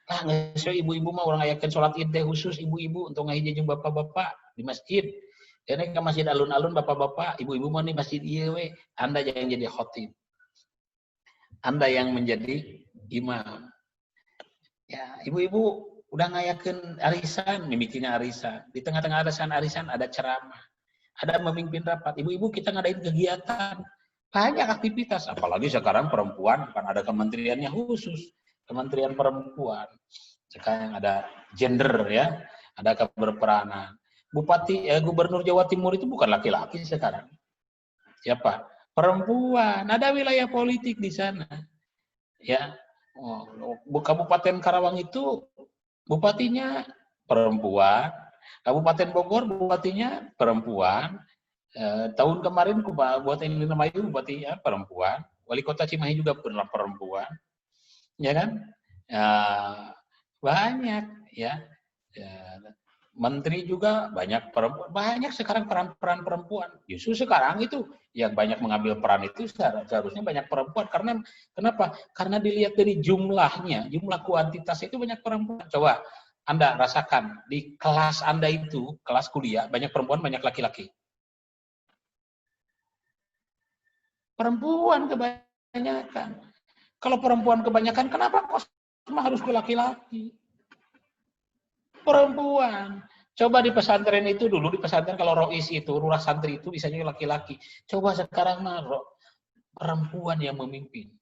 nggak ibu-ibu mah orang ayakan sholat id teh khusus ibu-ibu untuk ngahiji jeung bapak-bapak di masjid. Ini ke masjid alun-alun bapak-bapak, ibu-ibu mah nih masjid ieu we. Anda yang jadi khotib. Anda yang menjadi imam. Ya, ibu-ibu udah ngayakeun arisan, mimikinya arisan. Di tengah-tengah arisan ada ceramah. Ada memimpin rapat. Ibu-ibu kita ngadain kegiatan. Banyak aktivitas, apalagi sekarang perempuan kan ada kementeriannya khusus. Kementerian Perempuan. Sekarang ada gender ya, ada keberperanan. Gubernur Jawa Timur itu bukan laki-laki sekarang. Siapa? Perempuan. Ada wilayah politik di sana. Ya. Kabupaten Karawang itu bupatinya perempuan. Kabupaten Bogor bupatinya perempuan. Tahun kemarin Kabupaten Indramayu bupatinya perempuan. Wali Kota Cimahi juga pernah perempuan. Ya kan? Banyak ya. Menteri juga banyak perempuan, banyak sekarang peran-peran perempuan. Justru sekarang itu yang banyak mengambil peran itu seharusnya banyak perempuan. Karena kenapa? Karena dilihat dari jumlahnya, jumlah kuantitas itu banyak perempuan. Coba Anda rasakan di kelas Anda itu, kelas kuliah banyak perempuan, banyak laki-laki. Perempuan kebanyakan. Kalau perempuan kebanyakan, kenapa kok cuma harus ke laki-laki? Perempuan. Coba di pesantren itu dulu, di pesantren kalau rois itu, lurah santri itu biasanya laki-laki. Coba sekarang mah perempuan yang memimpin.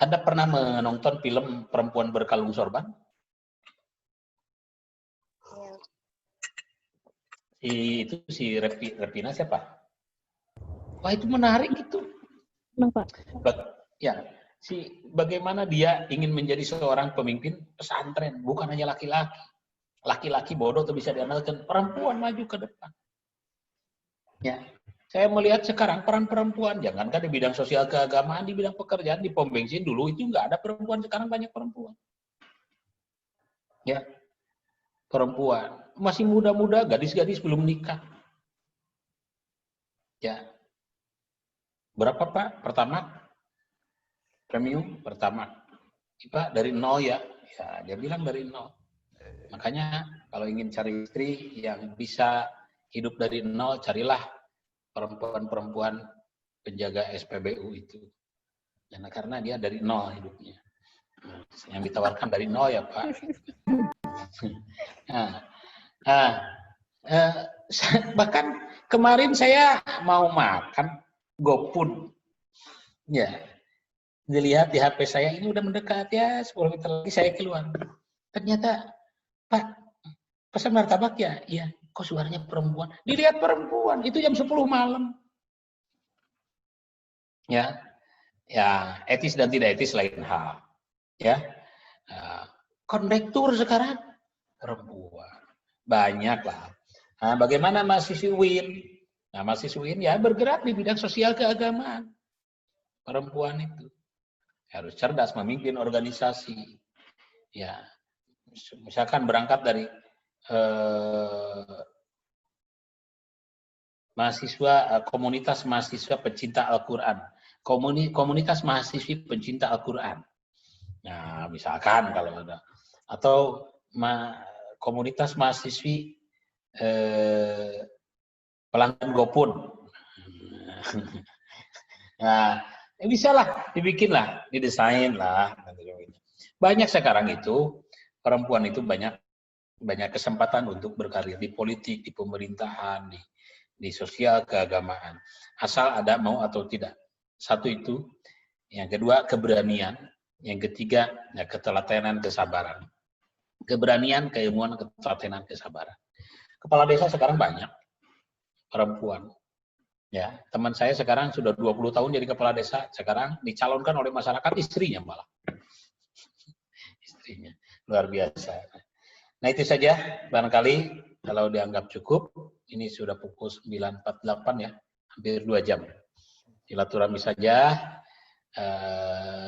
Anda pernah menonton film Perempuan Berkalung Sorban? Itu si Repina siapa? Wah itu menarik itu. Kenapa? Ya, bagaimana dia ingin menjadi seorang pemimpin pesantren, bukan hanya laki-laki. Laki-laki bodoh tuh bisa diandalkan, perempuan maju ke depan. Ya, saya melihat sekarang peran perempuan, jangankan di bidang sosial keagamaan, di bidang pekerjaan, di pom bensin dulu itu nggak ada perempuan, sekarang banyak perempuan. Ya, perempuan masih muda-muda, gadis-gadis belum nikah. Ya, berapa Pak pertama? Premium pertama, Pak dari nol ya, dia bilang dari nol. Makanya kalau ingin cari istri yang bisa hidup dari nol, carilah perempuan-perempuan penjaga SPBU itu. Karena dia dari nol hidupnya. Yang ditawarkan dari nol ya Pak. Bahkan kemarin saya mau makan GoFood. Ya. Dilihat di HP saya ini udah mendekat ya 10 meter lagi saya keluar. Ternyata Pak pesan martabak ya? Iya. Kok suaranya perempuan? Dilihat perempuan itu jam 10 malam. Ya, etis dan tidak etis lain hal. Ya, kondektur sekarang perempuan banyak lah. Nah, bagaimana mahasiswi UIN? Nah, mahasiswi UIN ya bergerak di bidang sosial keagamaan. Perempuan itu harus cerdas memimpin organisasi. Ya, misalkan berangkat dari komunitas mahasiswa pencinta Al-Quran, komunitas mahasiswi pencinta Al-Quran. Nah, misalkan kalau ada, atau komunitas mahasiswi pelanggan GoFood. Nah, bisa lah, dibikin lah, didesain lah. Banyak sekarang itu perempuan itu banyak kesempatan untuk berkarir di politik, di pemerintahan, di sosial keagamaan. Asal ada mau atau tidak. Satu itu. Yang kedua, keberanian. Yang ketiga, ketelatenan, kesabaran. Keberanian, keilmuan, ketelatenan, kesabaran. Kepala desa sekarang banyak perempuan. Ya, teman saya sekarang sudah 20 tahun jadi kepala desa, sekarang dicalonkan oleh masyarakat istrinya malah. Istrinya. Luar biasa. Nah itu saja, barangkali kalau dianggap cukup, ini sudah pukul 9.48 ya, hampir 2 jam. Silaturahmi saja,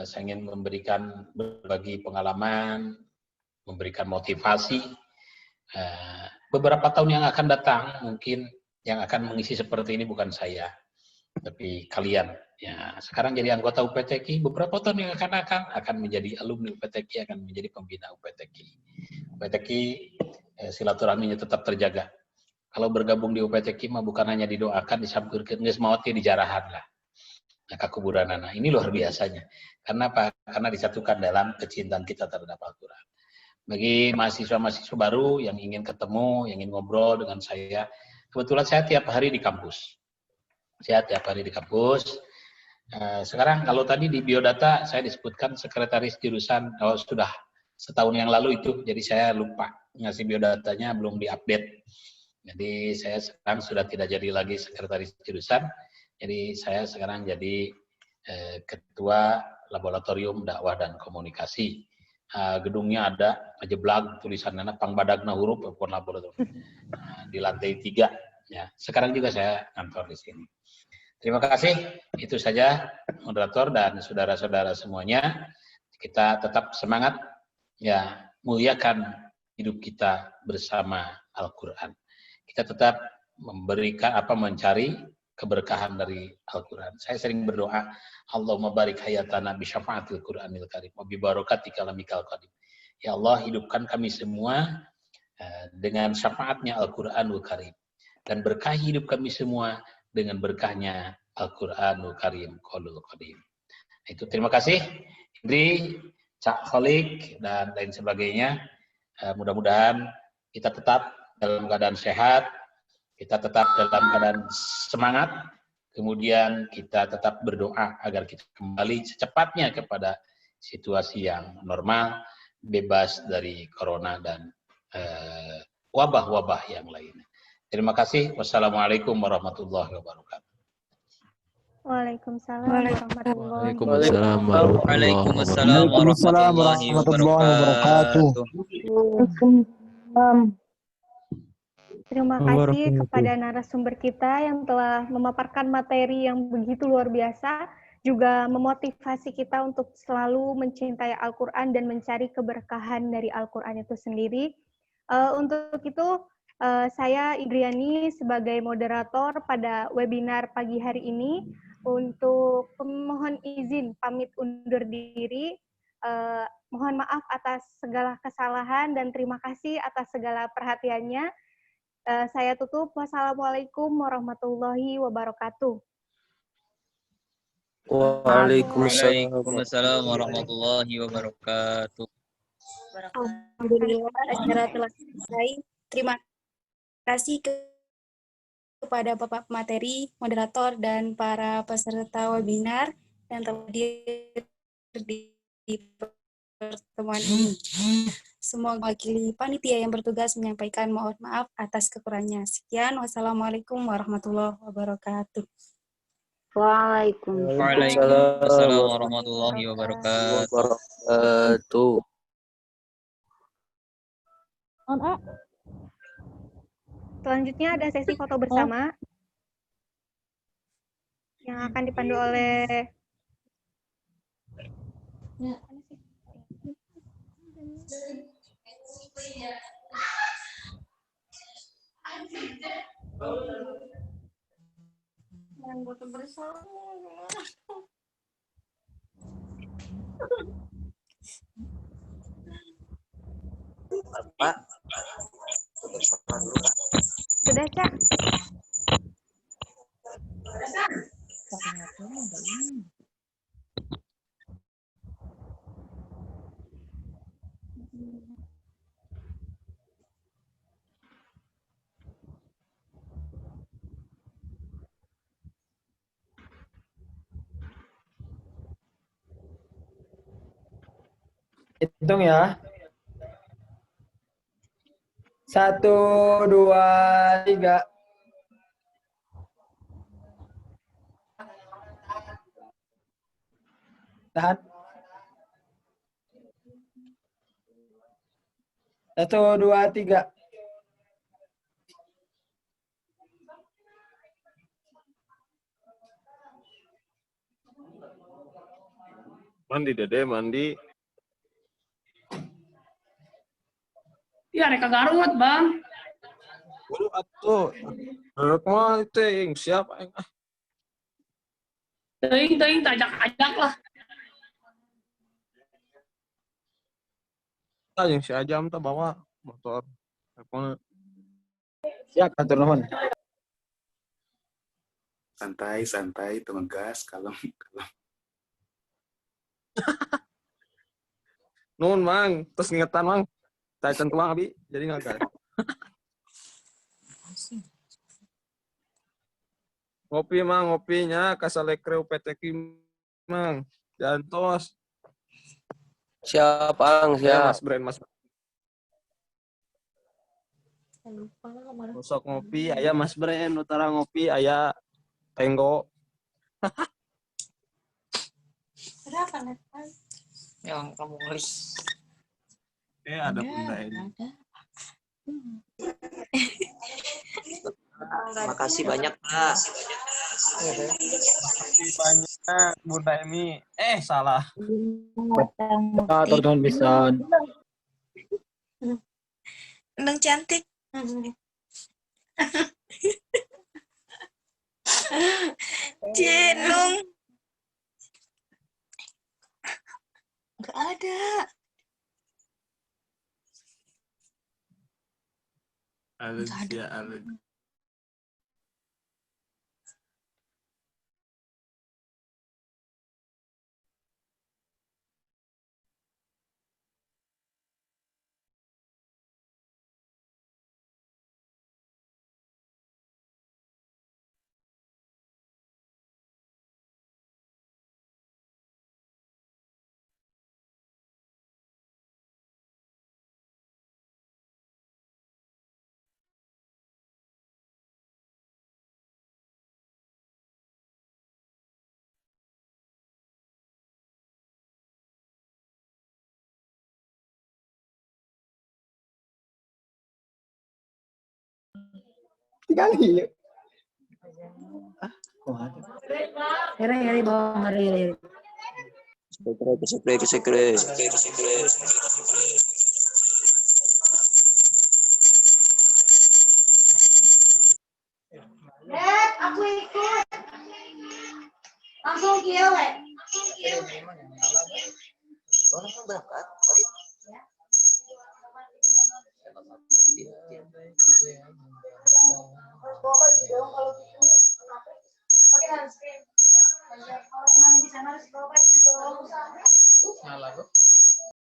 saya ingin memberikan berbagi pengalaman, memberikan motivasi. Beberapa tahun yang akan datang, mungkin yang akan mengisi seperti ini bukan saya, tapi kalian. Ya, sekarang jadi anggota UPTQ, beberapa tahun yang akan menjadi alumni UPTQ, akan menjadi pembina UPTQ. UPTQ silaturahminya tetap terjaga. Kalau bergabung di UPTQ mah bukan hanya didoakan, disampurkan, geus maot di jarahan lah. Nah, kuburan anak ini luar biasanya. Karena apa? Karena disatukan dalam kecintaan kita terhadap Al-Quran. Bagi mahasiswa-mahasiswa baru yang ingin ketemu, yang ingin ngobrol dengan saya, kebetulan saya tiap hari di kampus. Sekarang kalau tadi di biodata saya disebutkan sekretaris jurusan, sudah setahun yang lalu itu, jadi saya lupa ngasih biodatanya, belum diupdate. Jadi saya sekarang sudah tidak jadi lagi sekretaris jurusan, jadi saya sekarang jadi ketua laboratorium dakwah dan komunikasi. Gedungnya ada jeblak tulisannya pangbadagna huruf pun laboratorium di lantai 3. Ya, sekarang juga saya kantor di sini. Terima kasih, itu saja moderator dan saudara-saudara semuanya. Kita tetap semangat, ya, muliakan hidup kita bersama Al-Quran. Kita tetap mencari keberkahan dari Al-Quran. Saya sering berdoa, Allahumma barik hayatana bi syafaatil Qur'anil Karim wa bi barakati kalamikal qadim. Ya Allah, hidupkan kami semua dengan syafaatnya Al-Quranul Karim, dan berkahi hidup kami semua dengan berkahnya Al-Quranul Karim Qaulul Qadim. Itu terima kasih Indri, Cak Kholik dan lain sebagainya. Mudah-mudahan kita tetap dalam keadaan sehat, kita tetap dalam keadaan semangat, kemudian kita tetap berdoa agar kita kembali secepatnya kepada situasi yang normal, bebas dari corona dan wabah-wabah yang lainnya. Terima kasih. Wassalamualaikum warahmatullahi wabarakatuh. Waalaikumsalam warahmatullahi Waalaikumsalam warahmatullahi wabarakatuh. Terima kasih kepada narasumber kita yang telah memaparkan materi yang begitu luar biasa, juga memotivasi kita untuk selalu mencintai Al-Quran dan mencari keberkahan dari Al-Quran itu sendiri. Untuk itu, saya Indriani sebagai moderator pada webinar pagi hari ini, untuk mohon izin pamit undur diri. Mohon maaf atas segala kesalahan dan terima kasih atas segala perhatiannya. Saya tutup. Wassalamualaikum warahmatullahi wabarakatuh. Waalaikumsalam warahmatullahi wabarakatuh. Alhamdulillah, acara telah selesai. Terima kasih kepada Bapak Materi, moderator, dan para peserta webinar yang telah hadir di pertemuan ini. Semoga mewakili panitia yang bertugas menyampaikan mohon maaf atas kekurangannya. Sekian, wassalamualaikum warahmatullahi wabarakatuh. Waalaikumsalam warahmatullahi wabarakatuh. Selanjutnya ada sesi foto bersama yang akan dipandu oleh Pak. Sudah, Cak? Hitung ya. 1, 2, 3. Tahan. 1, 2, 3. Mandi Dede, mandi. Iya, reka Garut, Bang. Bulu atuh. Rek mah teh siapa Teuing tajak-ajak lah. Yang si Ajam tuh bawa motor. Telepon. Siap, atur nuhun. Santai, temegas, kalem. Nun, Mang. Terus ngingetan, Mang. Saya centuang, Abi. Jadi nggak. Ngopi, Mang. Ngopinya. Kasalekre UPTK, Mang. Jantos. Siap, Ang, Ya, siap. Mas. Besok ngopi, ayah Mas Bren. Utara ngopi, ayah Tenggo. Berapa lepas? Yang kamu nulis. Ada bunda ini. Makasih banyak, Pak. Makasih banyak, Bunda Emi. Salah. Atur nuhun pisan. Neng cantik. Jenung. Gak ada. Ada. Kali. Hari bawang hari. Sekre. Aku ikut. Langsung kieu. Berangkat.